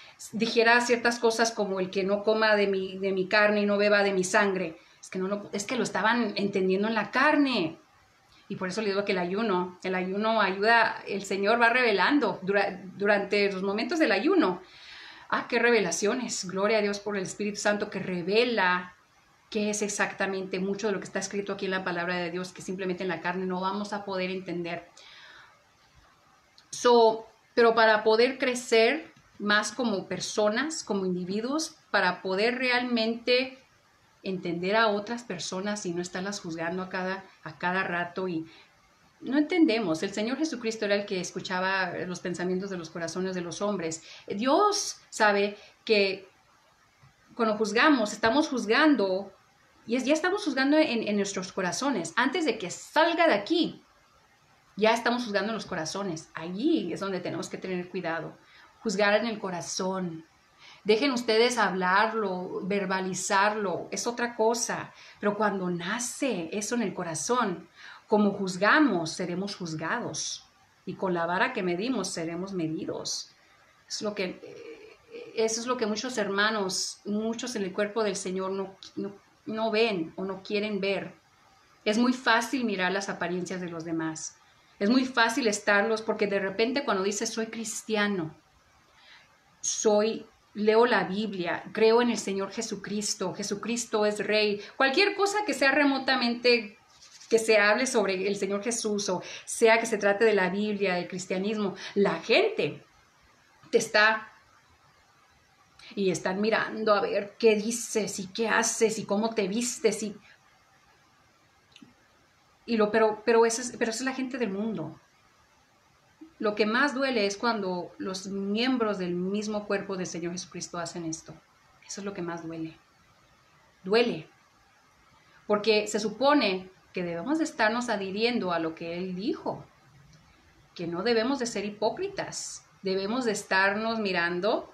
ciertas cosas como el que no coma de mi carne y no beba de mi sangre. Es que lo estaban entendiendo en la carne. Y por eso le digo que el ayuno ayuda, el Señor va revelando durante los momentos del ayuno. Qué revelaciones. Gloria a Dios por el Espíritu Santo que revela qué es exactamente mucho de lo que está escrito aquí en la palabra de Dios, que simplemente en la carne no vamos a poder entender. Pero para poder crecer más como personas, como individuos, para poder realmente entender a otras personas y no estarlas juzgando a cada rato, y no entendemos. El Señor Jesucristo era el que escuchaba los pensamientos de los corazones de los hombres. Dios sabe que cuando juzgamos, estamos juzgando, y ya estamos juzgando en nuestros corazones. Antes de que salga de aquí, Ya estamos juzgando en los corazones. Allí es donde tenemos que tener cuidado. Juzgar en el corazón. Dejen ustedes hablarlo, verbalizarlo, es otra cosa. Pero cuando nace eso en el corazón, como juzgamos, seremos juzgados. Y con la vara que medimos, seremos medidos. Eso es lo que muchos hermanos, muchos en el cuerpo del Señor no ven o no quieren ver. Es muy fácil mirar las apariencias de los demás. Es muy fácil estarlos porque de repente cuando dices soy cristiano, leo la Biblia, creo en el Señor Jesucristo, Jesucristo es Rey, cualquier cosa que sea remotamente que se hable sobre el Señor Jesús o sea que se trate de la Biblia, del cristianismo, la gente te está y están mirando a ver qué dices y qué haces y cómo te vistes pero esa es la gente del mundo. Lo que más duele es cuando los miembros del mismo cuerpo del Señor Jesucristo hacen esto. Eso es lo que más duele. Duele. Porque se supone que debemos de estarnos adhiriendo a lo que Él dijo. Que no debemos de ser hipócritas. Debemos de estarnos mirando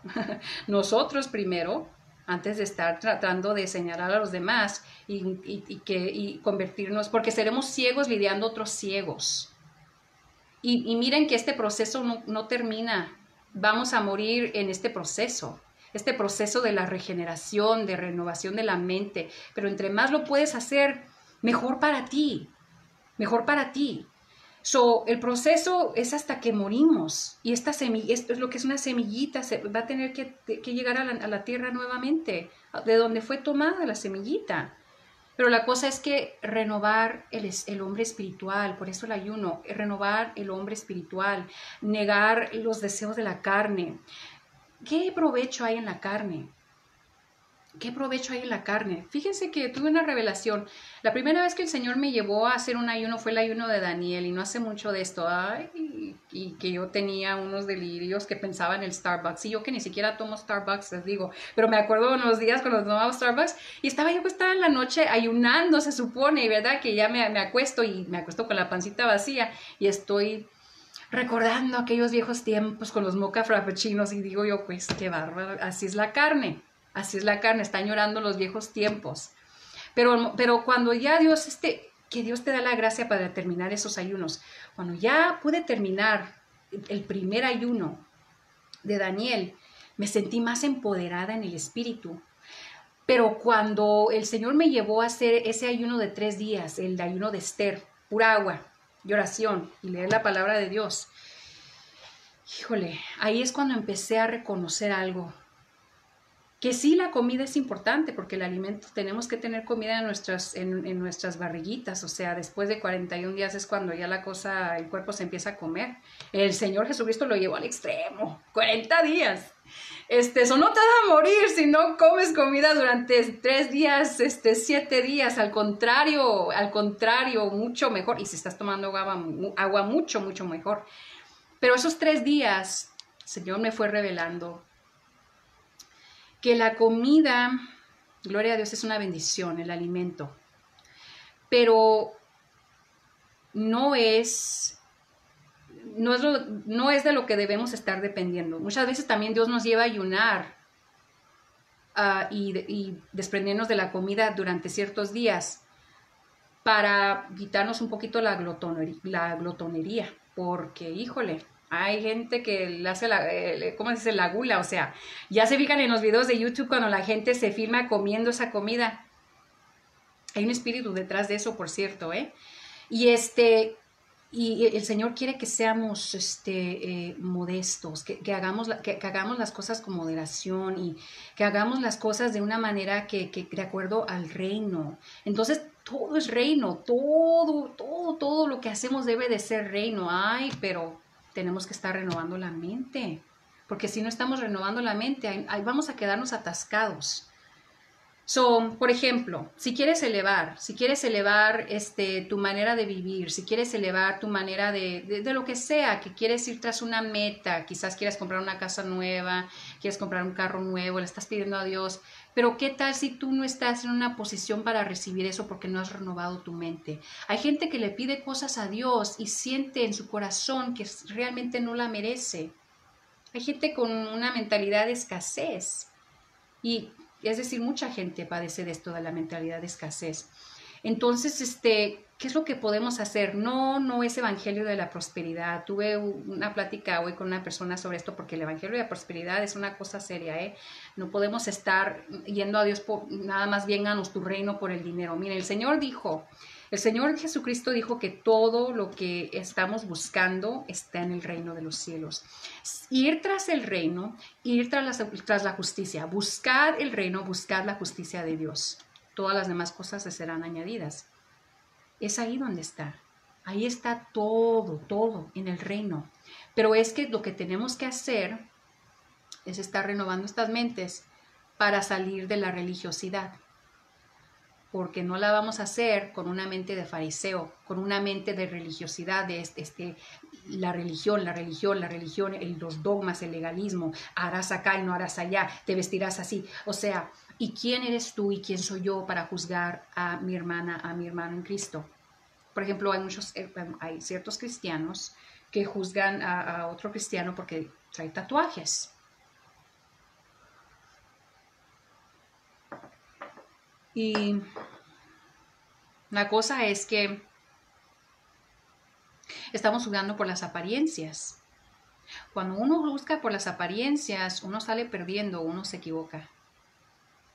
nosotros primero, antes de estar tratando de señalar a los demás y convertirnos, porque seremos ciegos lidiando otros ciegos. Y miren que este proceso no termina. Vamos a morir en este proceso de la regeneración, de renovación de la mente. Pero entre más lo puedes hacer, mejor para ti. Mejor para ti. El proceso es hasta que morimos. Y esto es lo que es una semillita, va a tener que llegar a la tierra nuevamente, de donde fue tomada la semillita. Pero la cosa es que renovar el hombre espiritual, por eso el ayuno, renovar el hombre espiritual, negar los deseos de la carne. ¿Qué provecho hay en la carne? ¿Qué provecho hay en la carne? Fíjense que tuve una revelación. La primera vez que el Señor me llevó a hacer un ayuno fue el ayuno de Daniel, y no hace mucho de esto. Y que yo tenía unos delirios que pensaba en el Starbucks. Y yo que ni siquiera tomo Starbucks, les digo. Pero me acuerdo en los días cuando tomaba Starbucks y estaba yo acostada en la noche ayunando, se supone, ¿verdad? Que ya me acuesto y me acuesto con la pancita vacía y estoy recordando aquellos viejos tiempos con los mocha frappuccinos y digo yo, pues qué bárbaro, así es la carne. Así es la carne, está añorando los viejos tiempos. Pero cuando ya que Dios te da la gracia para terminar esos ayunos, cuando ya pude terminar el primer ayuno de Daniel, me sentí más empoderada en el espíritu. Pero cuando el Señor me llevó a hacer ese ayuno de 3 días, el ayuno de Esther, pura agua y oración y leer la palabra de Dios, híjole, ahí es cuando empecé a reconocer algo. Que sí, la comida es importante porque el alimento, tenemos que tener comida en nuestras barriguitas, o sea, después de 41 días es cuando ya el cuerpo se empieza a comer. El Señor Jesucristo lo llevó al extremo, 40 días. Eso no te vas a morir si no comes comida durante 3 días, 7 días, al contrario, mucho mejor. Y si estás tomando agua mucho, mucho mejor. Pero esos 3 días, el Señor me fue revelando que la comida, gloria a Dios, es una bendición, el alimento, pero no es de lo que debemos estar dependiendo. Muchas veces también Dios nos lleva a ayunar y desprendernos de la comida durante ciertos días para quitarnos un poquito la glotonería, porque, híjole, hay gente que le hace ¿cómo se dice? La gula, o sea, ya se fijan en los videos de YouTube cuando la gente se filma comiendo esa comida. Hay un espíritu detrás de eso, por cierto, ¿eh? Y el Señor quiere que seamos modestos, que hagamos las cosas con moderación y que hagamos las cosas de una manera que de acuerdo al reino. Entonces, todo es reino, todo lo que hacemos debe de ser reino. Ay, pero tenemos que estar renovando la mente, porque si no estamos renovando la mente, ahí vamos a quedarnos atascados. So, por ejemplo, si quieres elevar tu manera de vivir, si quieres elevar tu manera de lo que sea, que quieres ir tras una meta, quizás quieras comprar una casa nueva, quieres comprar un carro nuevo, le estás pidiendo a Dios, pero ¿qué tal si tú no estás en una posición para recibir eso porque no has renovado tu mente? Hay gente que le pide cosas a Dios y siente en su corazón que realmente no la merece. Hay gente con una mentalidad de escasez. Y es decir, mucha gente padece de esto de la mentalidad de escasez. Entonces, ¿qué es lo que podemos hacer? No es evangelio de la prosperidad. Tuve una plática hoy con una persona sobre esto porque el evangelio de la prosperidad es una cosa seria, ¿eh? No podemos estar yendo a Dios por nada más vénganos tu reino por el dinero. Miren, el Señor Jesucristo dijo que todo lo que estamos buscando está en el reino de los cielos. Ir tras el reino, ir tras la justicia, buscar el reino, buscar la justicia de Dios. Todas las demás cosas se serán añadidas. Es ahí donde está. Ahí está todo en el reino. Pero es que lo que tenemos que hacer es estar renovando estas mentes para salir de la religiosidad. Porque no la vamos a hacer con una mente de fariseo, con una mente de religiosidad, de la religión, los dogmas, el legalismo, harás acá y no harás allá, te vestirás así. O sea, ¿y quién eres tú y quién soy yo para juzgar a mi hermana, a mi hermano en Cristo? Por ejemplo, hay ciertos cristianos que juzgan a otro cristiano porque trae tatuajes. Y la cosa es que estamos jugando por las apariencias. Cuando uno busca por las apariencias, uno sale perdiendo, uno se equivoca.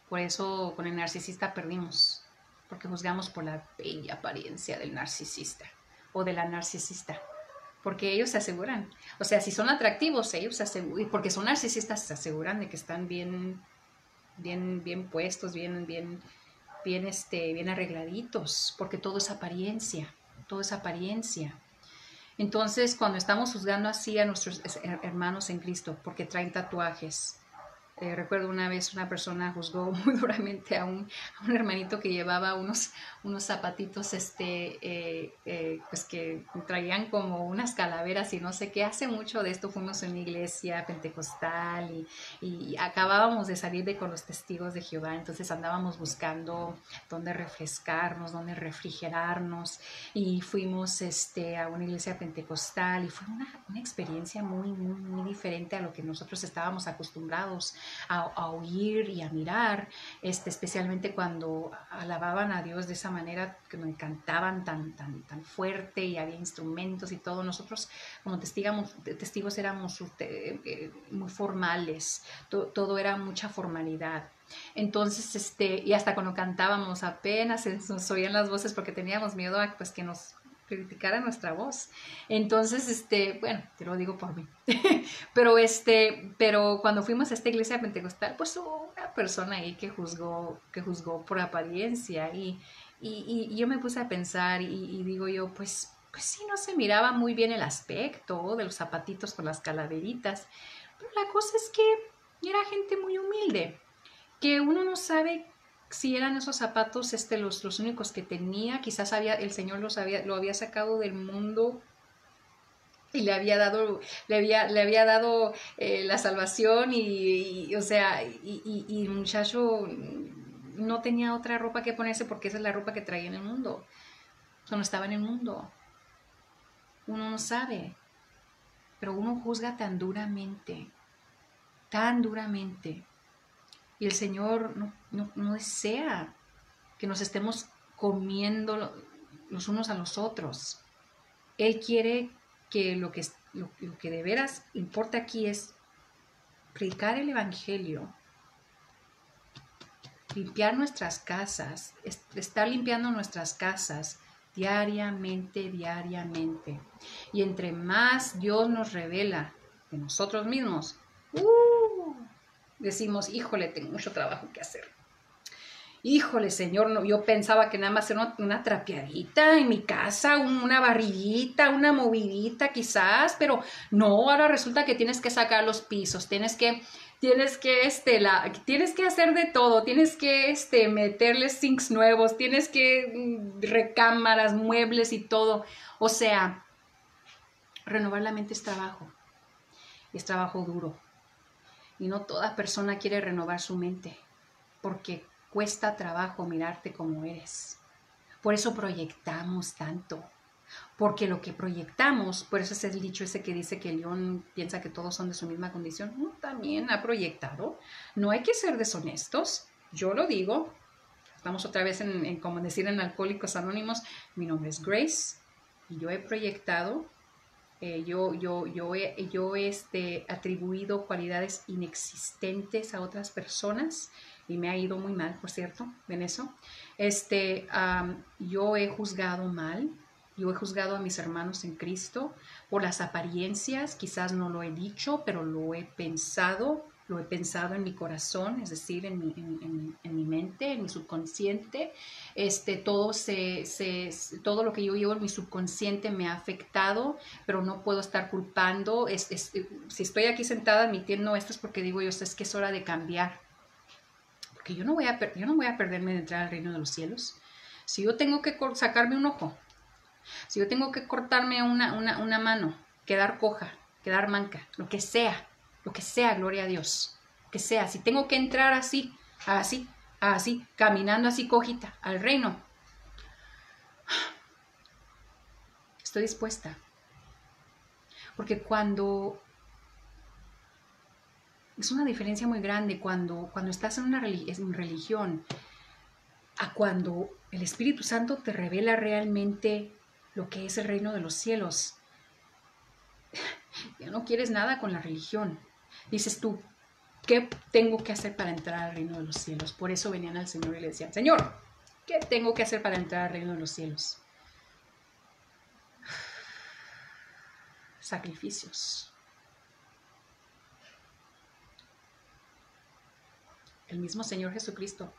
Por eso con el narcisista perdimos, porque juzgamos por la bella apariencia del narcisista o de la narcisista. Porque ellos se aseguran. O sea, si son atractivos, ellos se aseguran, porque son narcisistas, se aseguran de que están bien puestos, bien arregladitos, porque todo es apariencia, todo es apariencia. Entonces, cuando estamos juzgando así a nuestros hermanos en Cristo, porque traen tatuajes, recuerdo una vez una persona juzgó muy duramente a un hermanito que llevaba unos zapatitos pues que traían como unas calaveras y no sé qué. Hace mucho de esto fuimos en una iglesia pentecostal y acabábamos de salir con los testigos de Jehová, entonces andábamos buscando dónde refrescarnos, dónde refrigerarnos y fuimos a una iglesia pentecostal y fue una experiencia muy diferente a lo que nosotros estábamos acostumbrados a oír y a mirar, especialmente cuando alababan a Dios de esa manera que me cantaban tan fuerte y había instrumentos y todo. Nosotros como testigos éramos muy formales, todo era mucha formalidad. Entonces, y hasta cuando cantábamos apenas nos oían las voces porque teníamos miedo a pues, que nos criticara nuestra voz. Entonces, bueno, te lo digo por mí. pero cuando fuimos a esta iglesia pentecostal, pues hubo una persona ahí que juzgó por apariencia y yo me puse a pensar y digo yo, pues sí, no se miraba muy bien el aspecto de los zapatitos con las calaveritas, pero la cosa es que era gente muy humilde, que uno no sabe si eran esos zapatos los únicos que tenía. Quizás el Señor lo había sacado del mundo y le había dado la salvación o sea, y el muchacho no tenía otra ropa que ponerse porque esa es la ropa que traía en el mundo. Cuando estaba en el mundo, uno no sabe, pero uno juzga tan duramente. Y el Señor no desea que nos estemos comiendo los unos a los otros. Él quiere que lo que de veras importa aquí es predicar el Evangelio, limpiar nuestras casas, estar limpiando nuestras casas diariamente. Y entre más Dios nos revela de nosotros mismos, decimos, híjole, tengo mucho trabajo que hacer. Híjole, Señor, no, yo pensaba que nada más era una trapeadita en mi casa, una barridita, una movidita quizás, pero no, ahora resulta que tienes que sacar los pisos, tienes que hacer de todo, tienes que meterle sinks nuevos, tienes que recámaras, muebles y todo. O sea, renovar la mente es trabajo duro. Y no toda persona quiere renovar su mente, porque cuesta trabajo mirarte como eres. Por eso proyectamos tanto. Porque lo que proyectamos, por eso es el dicho ese que dice que el león piensa que todos son de su misma condición, no, también ha proyectado. No hay que ser deshonestos. Yo lo digo. Estamos otra vez como decir en Alcohólicos Anónimos, mi nombre es Grace y yo he proyectado, yo he atribuido cualidades inexistentes a otras personas y me ha ido muy mal, por cierto, en eso. Yo he juzgado mal, yo he juzgado a mis hermanos en Cristo por las apariencias, quizás no lo he dicho, pero lo he pensado en mi corazón, es decir, en mi mente, en mi subconsciente. Todo lo que yo llevo en mi subconsciente me ha afectado, pero no puedo estar culpando. Si estoy aquí sentada admitiendo esto es porque digo yo, es que es hora de cambiar. Porque yo no voy a perderme de entrar al reino de los cielos. Si yo tengo que sacarme un ojo, si yo tengo que cortarme una mano, quedar coja, quedar manca, lo que sea, gloria a Dios, lo que sea, si tengo que entrar así, caminando así cojita al reino, estoy dispuesta. Porque es una diferencia muy grande cuando estás en una religión a cuando el Espíritu Santo te revela realmente lo que es el reino de los cielos. Ya no quieres nada con la religión. Dices tú, ¿qué tengo que hacer para entrar al reino de los cielos? Por eso venían al Señor y le decían, Señor, ¿qué tengo que hacer para entrar al reino de los cielos? Sacrificios. El mismo Señor Jesucristo,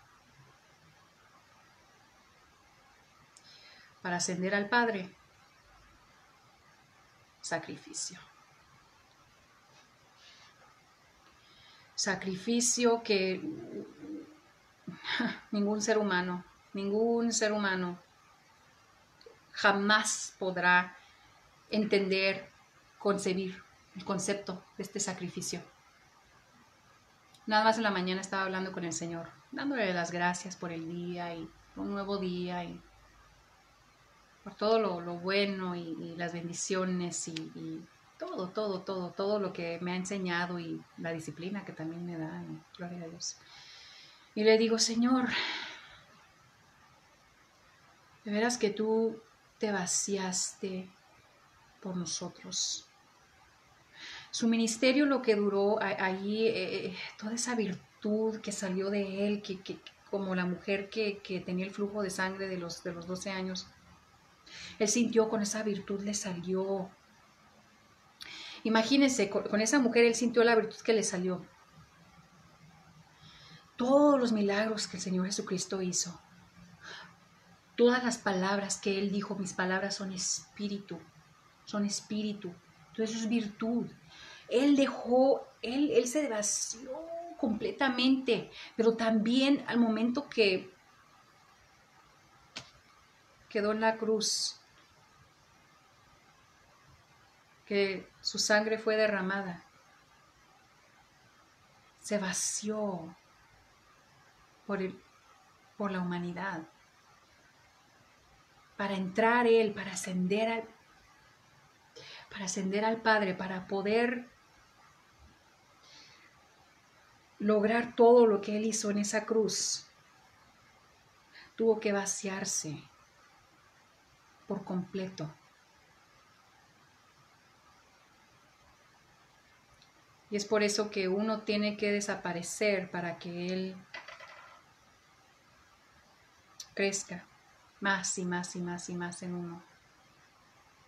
para ascender al Padre, sacrificio. Sacrificio que ningún ser humano jamás podrá entender, concebir el concepto de este sacrificio. Nada más en la mañana estaba hablando con el Señor, dándole las gracias por el día y un nuevo día y por todo lo bueno y las bendiciones y todo lo que me ha enseñado y la disciplina que también me da, gloria a Dios. Y le digo, Señor, de veras que tú te vaciaste por nosotros. Su ministerio, lo que duró allí, toda esa virtud que salió de él, que como la mujer que tenía el flujo de sangre de los 12 años, él sintió con esa virtud le salió. Imagínense, con esa mujer él sintió la virtud que le salió. Todos los milagros que el Señor Jesucristo hizo, todas las palabras que él dijo, mis palabras son espíritu. Entonces eso es virtud. Él se vació completamente, pero también al momento que quedó en la cruz, que su sangre fue derramada, se vació por la humanidad, para entrar él, para ascender al Padre, para poder lograr todo lo que él hizo en esa cruz. Tuvo que vaciarse por completo. Y es por eso que uno tiene que desaparecer para que él crezca más y más y más y más en uno.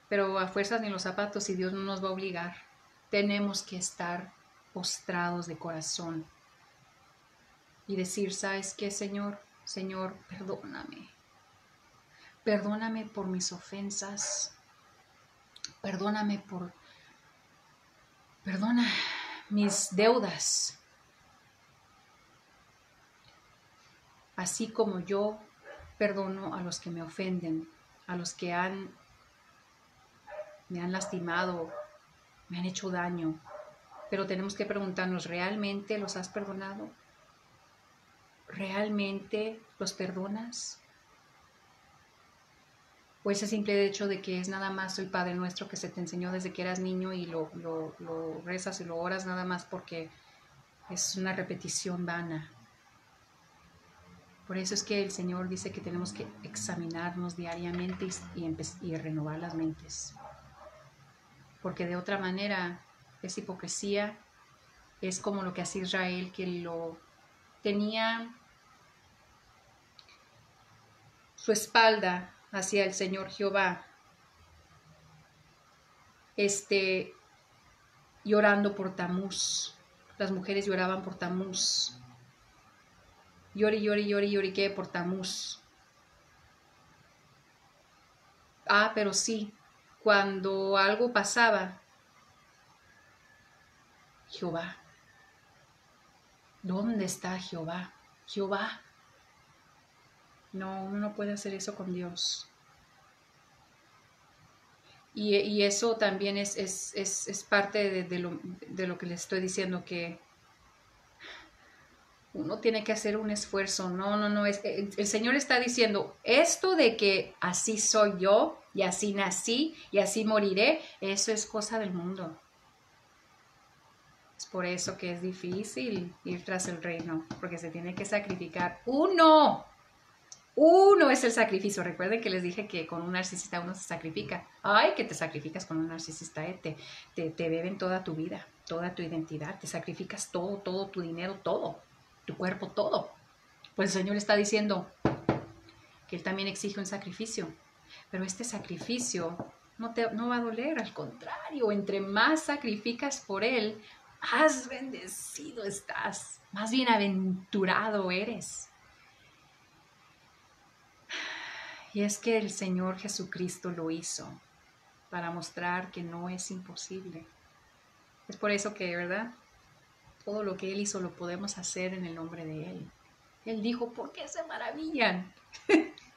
Pero a fuerzas ni los zapatos, y Dios no nos va a obligar. Tenemos que estar postrados de corazón y decir, ¿sabes qué, Señor? Señor, perdóname. Perdóname por mis ofensas. Perdona mis deudas. Así como yo perdono a los que me ofenden, a los que me han lastimado, me han hecho daño. Pero tenemos que preguntarnos, ¿realmente los has perdonado? ¿Realmente los perdonas? O ese simple hecho de que es nada más el Padre Nuestro que se te enseñó desde que eras niño y lo rezas y lo oras nada más porque es una repetición vana. Por eso es que el Señor dice que tenemos que examinarnos diariamente y renovar las mentes. Porque de otra manera es hipocresía, es como lo que hacía Israel, que lo tenía su espalda hacia el Señor Jehová, llorando por Tamuz. Las mujeres lloraban por Tamuz. Lloriqué por Tamuz. Pero sí, cuando algo pasaba, Jehová. ¿Dónde está Jehová? Jehová. No, uno no puede hacer eso con Dios. Y eso también es parte de lo que les estoy diciendo, que uno tiene que hacer un esfuerzo. No. El Señor está diciendo, esto de que así soy yo, y así nací, y así moriré, eso es cosa del mundo. Es por eso que es difícil ir tras el reino, porque se tiene que sacrificar uno. Uno es el sacrificio. Recuerden que les dije que con un narcisista uno se sacrifica. Ay, que te sacrificas con un narcisista, te beben toda tu vida, toda tu identidad, te sacrificas todo tu dinero, todo, tu cuerpo, todo. Pues el Señor está diciendo que Él también exige un sacrificio, pero este sacrificio no va a doler, al contrario, entre más sacrificas por Él, más bendecido estás, más bienaventurado eres. Y es que el Señor Jesucristo lo hizo para mostrar que no es imposible. Es por eso que, ¿verdad? Todo lo que Él hizo lo podemos hacer en el nombre de Él. Él dijo, ¿por qué se maravillan?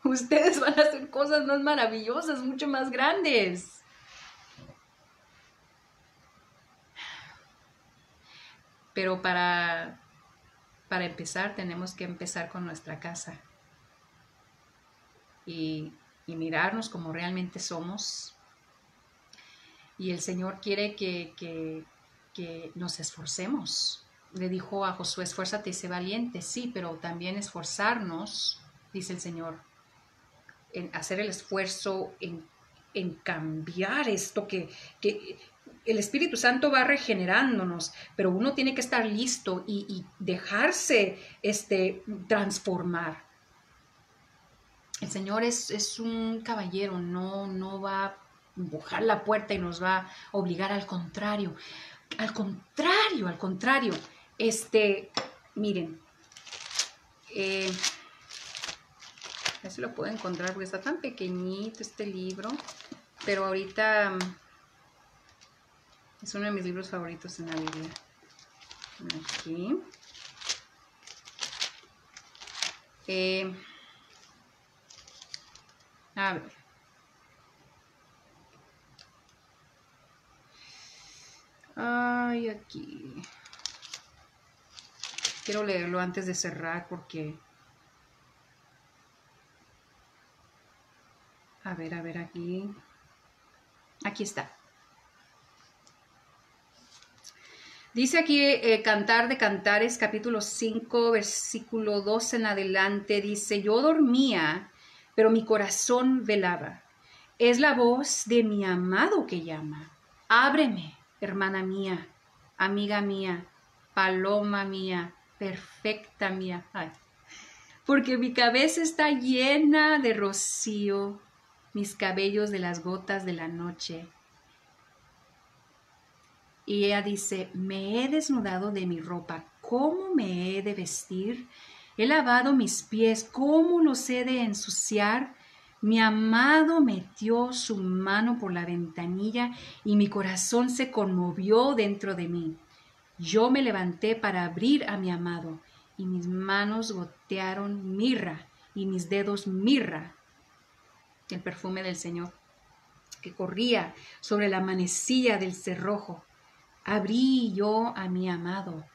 Ustedes van a hacer cosas más maravillosas, mucho más grandes. Pero para empezar tenemos que empezar con nuestra casa. Y mirarnos como realmente somos. Y el Señor quiere que nos esforcemos. Le dijo a Josué, esfuérzate y sé valiente. Sí, pero también esforzarnos, dice el Señor, en hacer el esfuerzo, en cambiar esto que el Espíritu Santo va regenerándonos, pero uno tiene que estar listo y dejarse transformar. El Señor es un caballero, no va a empujar la puerta y nos va a obligar, al contrario. Al contrario. Miren, a ver si lo puedo encontrar porque está tan pequeñito este libro, pero ahorita es uno de mis libros favoritos en la Biblia. Aquí. A ver. Ay, aquí. Quiero leerlo antes de cerrar porque... A ver, aquí. Aquí está. Dice aquí Cantar de Cantares, capítulo 5, versículo 2 en adelante. Dice, yo dormía, pero mi corazón velaba. Es la voz de mi amado que llama. Ábreme, hermana mía, amiga mía, paloma mía, perfecta mía. Ay. Porque mi cabeza está llena de rocío, mis cabellos de las gotas de la noche. Y ella dice, me he desnudado de mi ropa, ¿cómo me he de vestir? He lavado mis pies, ¿cómo los he de ensuciar? Mi amado metió su mano por la ventanilla y mi corazón se conmovió dentro de mí. Yo me levanté para abrir a mi amado y mis manos gotearon mirra y mis dedos mirra, el perfume del Señor, que corría sobre la manecilla del cerrojo. Abrí yo a mi amado,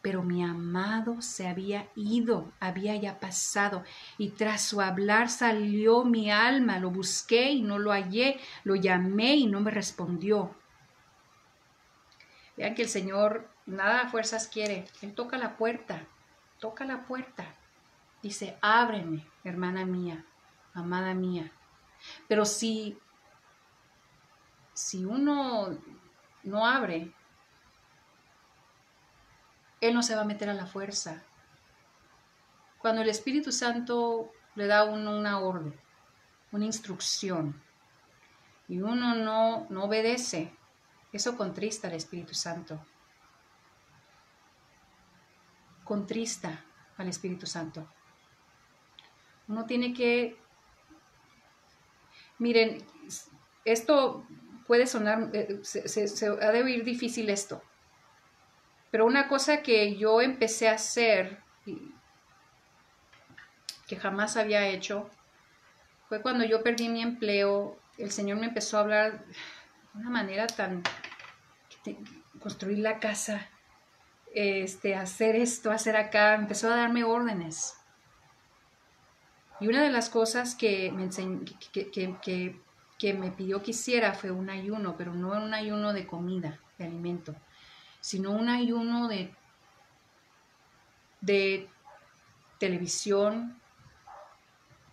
pero mi amado se había ido, había ya pasado, y tras su hablar salió mi alma. Lo busqué y no lo hallé, lo llamé y no me respondió. Vean que el Señor nada a fuerzas quiere. Él toca la puerta. Dice, ábreme, hermana mía, amada mía. Pero si uno no abre, Él no se va a meter a la fuerza. Cuando el Espíritu Santo le da a uno una orden, una instrucción, y uno no obedece, eso contrista al Espíritu Santo. Contrista al Espíritu Santo. Uno tiene que... Miren, esto puede sonar, se ha de oír difícil esto, pero una cosa que yo empecé a hacer, que jamás había hecho, fue cuando yo perdí mi empleo. El Señor me empezó a hablar de una manera tan... construir la casa, hacer esto, hacer acá, empezó a darme órdenes. Y una de las cosas que me me pidió que hiciera fue un ayuno, pero no un ayuno de comida, de alimento, sino un ayuno de televisión,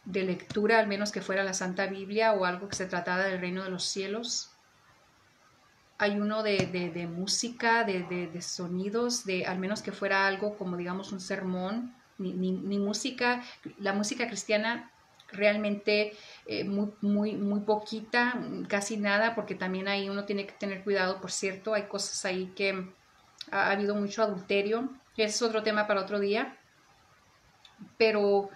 de lectura, al menos que fuera la Santa Biblia o algo que se tratara del reino de los cielos. Ayuno de música, de sonidos, al menos que fuera algo como digamos un sermón, ni música. La música cristiana realmente muy poquita, casi nada, porque también ahí uno tiene que tener cuidado. Por cierto, hay cosas ahí que ha habido mucho adulterio, ese es otro tema para otro día, pero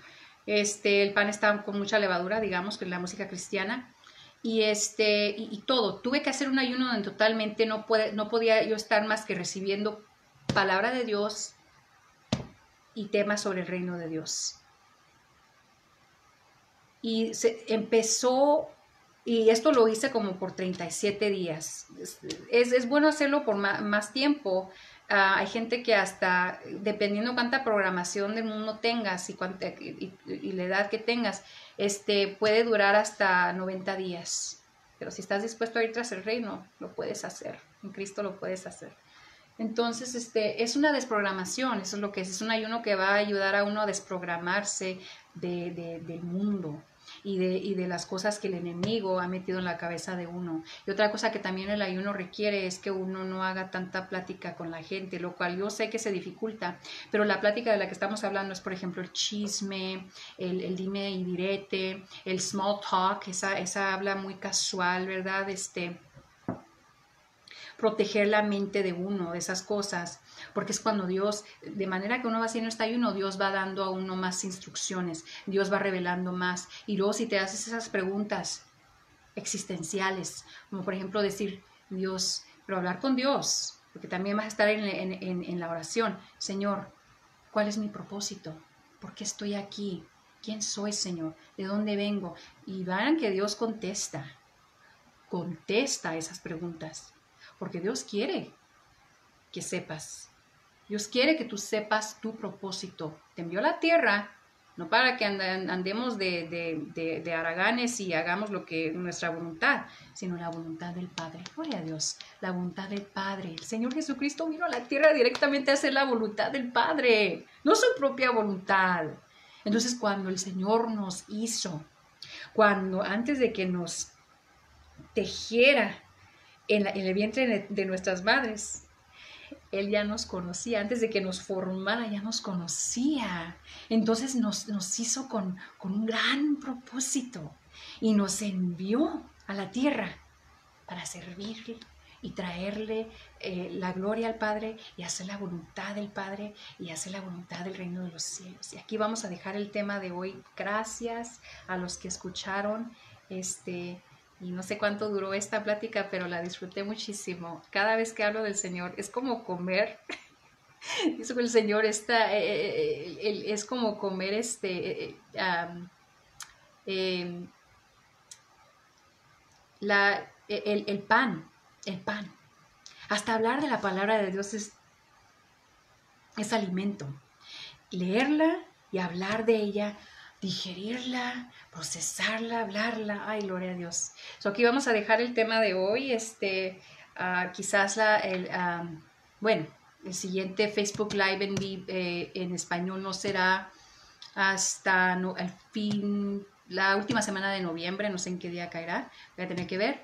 el pan está con mucha levadura, digamos, que es la música cristiana. Y todo, tuve que hacer un ayuno donde totalmente no podía yo estar más que recibiendo palabra de Dios y temas sobre el reino de Dios. Y se empezó, y esto lo hice como por 37 días. Es bueno hacerlo por más tiempo. Hay gente que hasta, dependiendo cuánta programación del mundo tengas y la edad que tengas, puede durar hasta 90 días. Pero si estás dispuesto a ir tras el reino, lo puedes hacer. En Cristo lo puedes hacer. Entonces, es una desprogramación. Eso es lo que es un ayuno que va a ayudar a uno a desprogramarse del mundo y de las cosas que el enemigo ha metido en la cabeza de uno. Y otra cosa que también el ayuno requiere es que uno no haga tanta plática con la gente, lo cual yo sé que se dificulta, pero la plática de la que estamos hablando es, por ejemplo, el chisme, el dime y direte, el small talk, esa habla muy casual, ¿verdad? Proteger la mente de uno de esas cosas, porque es cuando Dios, de manera que uno va haciendo este ayuno, Dios va dando a uno más instrucciones, Dios va revelando más. Y luego si te haces esas preguntas existenciales, como por ejemplo decir, Dios, pero hablar con Dios, porque también vas a estar en la oración, Señor, ¿cuál es mi propósito? ¿Por qué estoy aquí? ¿Quién soy, Señor? ¿De dónde vengo? Y vean que Dios contesta esas preguntas. Porque Dios quiere que sepas. Dios quiere que tú sepas tu propósito. Te envió a la tierra, no para que andemos de haraganes y hagamos lo que nuestra voluntad, sino la voluntad del Padre. Gloria a Dios, la voluntad del Padre. El Señor Jesucristo vino a la tierra directamente a hacer la voluntad del Padre, no su propia voluntad. Entonces, cuando el Señor nos hizo, antes de que nos tejiera en el vientre de nuestras madres, Él ya nos conocía, antes de que nos formara ya nos conocía. Entonces nos hizo con un gran propósito y nos envió a la tierra para servirle y traerle la gloria al Padre y hacer la voluntad del Padre y hacer la voluntad del reino de los cielos. Y aquí vamos a dejar el tema de hoy. Gracias a los que escucharon y no sé cuánto duró esta plática, pero la disfruté muchísimo. Cada vez que hablo del Señor es como comer. Dice que el Señor está, es como comer el pan, el pan. Hasta hablar de la palabra de Dios es alimento. Leerla y hablar de ella, digerirla, procesarla, hablarla. Ay, gloria a Dios. Aquí vamos a dejar el tema de hoy. Quizás bueno, el siguiente Facebook Live en español no será hasta el fin, la última semana de noviembre, no sé en qué día caerá, voy a tener que ver.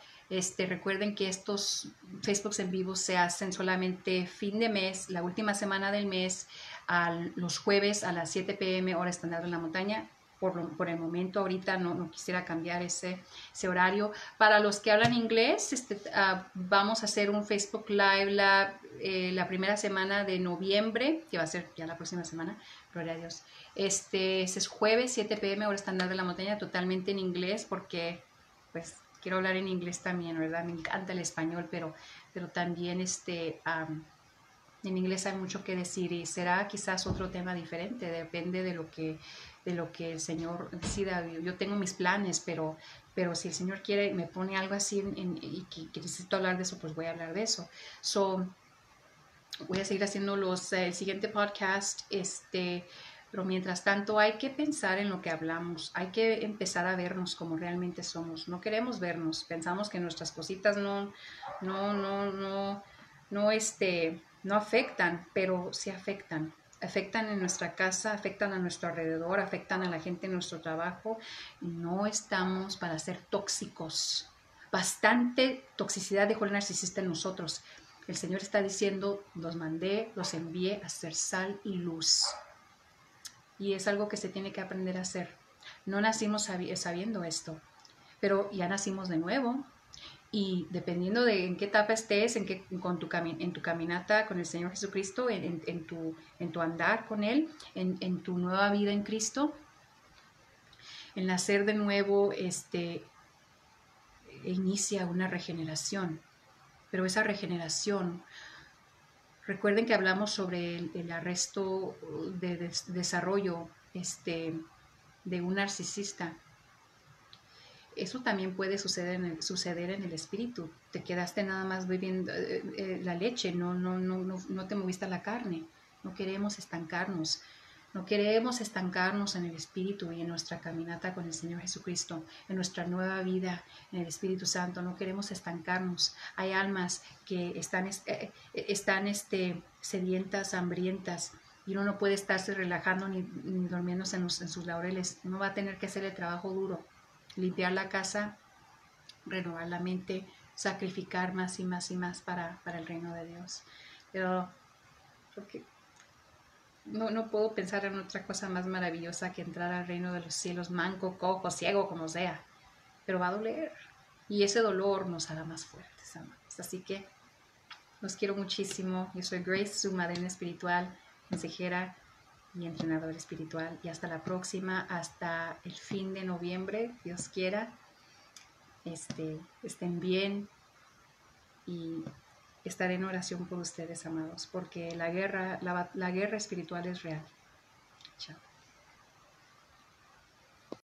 Recuerden que estos Facebooks en vivo se hacen solamente fin de mes, la última semana del mes, los jueves a las 7 p.m. hora estándar de la montaña. Por el momento ahorita no quisiera cambiar ese horario. Para los que hablan inglés, vamos a hacer un Facebook Live la primera semana de noviembre, que va a ser ya la próxima semana, gloria a Dios. Ese es jueves 7 p.m. hora estándar de la montaña, totalmente en inglés, porque pues quiero hablar en inglés también, ¿verdad? Me encanta el español, pero también en inglés hay mucho que decir y será quizás otro tema diferente, depende de lo que el Señor decida. Yo tengo mis planes, pero si el Señor quiere, me pone algo así y que necesito hablar de eso, pues voy a hablar de eso. Voy a seguir haciendo el siguiente podcast, pero mientras tanto hay que pensar en lo que hablamos, hay que empezar a vernos como realmente somos. No queremos vernos, pensamos que nuestras cositas no afectan, pero sí afectan. Afectan en nuestra casa, afectan a nuestro alrededor, afectan a la gente en nuestro trabajo. No estamos para ser tóxicos. Bastante toxicidad dejó el narcisista en nosotros. El Señor está diciendo, los mandé, los envié a ser sal y luz. Y es algo que se tiene que aprender a hacer. No nacimos sabiendo esto, pero ya nacimos de nuevo. Y dependiendo de en qué etapa estés, en tu caminata con el Señor Jesucristo, en tu andar con Él, en tu nueva vida en Cristo, el nacer de nuevo inicia una regeneración. Pero esa regeneración, recuerden que hablamos sobre el arresto de desarrollo de un narcisista. Eso también puede suceder en el espíritu. Te quedaste nada más bebiendo la leche, no te moviste a la carne. No queremos estancarnos. No queremos estancarnos en el espíritu y en nuestra caminata con el Señor Jesucristo, en nuestra nueva vida en el Espíritu Santo. No queremos estancarnos. Hay almas que están sedientas, hambrientas, y uno no puede estarse relajando ni durmiéndose en sus laureles. Uno va a tener que hacer el trabajo duro. Limpiar la casa, renovar la mente, sacrificar más y más y más para el reino de Dios. Pero porque no puedo pensar en otra cosa más maravillosa que entrar al reino de los cielos, manco, cojo, ciego, como sea. Pero va a doler. Y ese dolor nos hará más fuertes, amados. Así que los quiero muchísimo. Yo soy Grace, su madrina espiritual, consejera y entrenador espiritual. Y hasta la próxima, hasta el fin de noviembre, Dios quiera. Estén bien y estaré en oración por ustedes, amados, porque la guerra espiritual es real. Chao.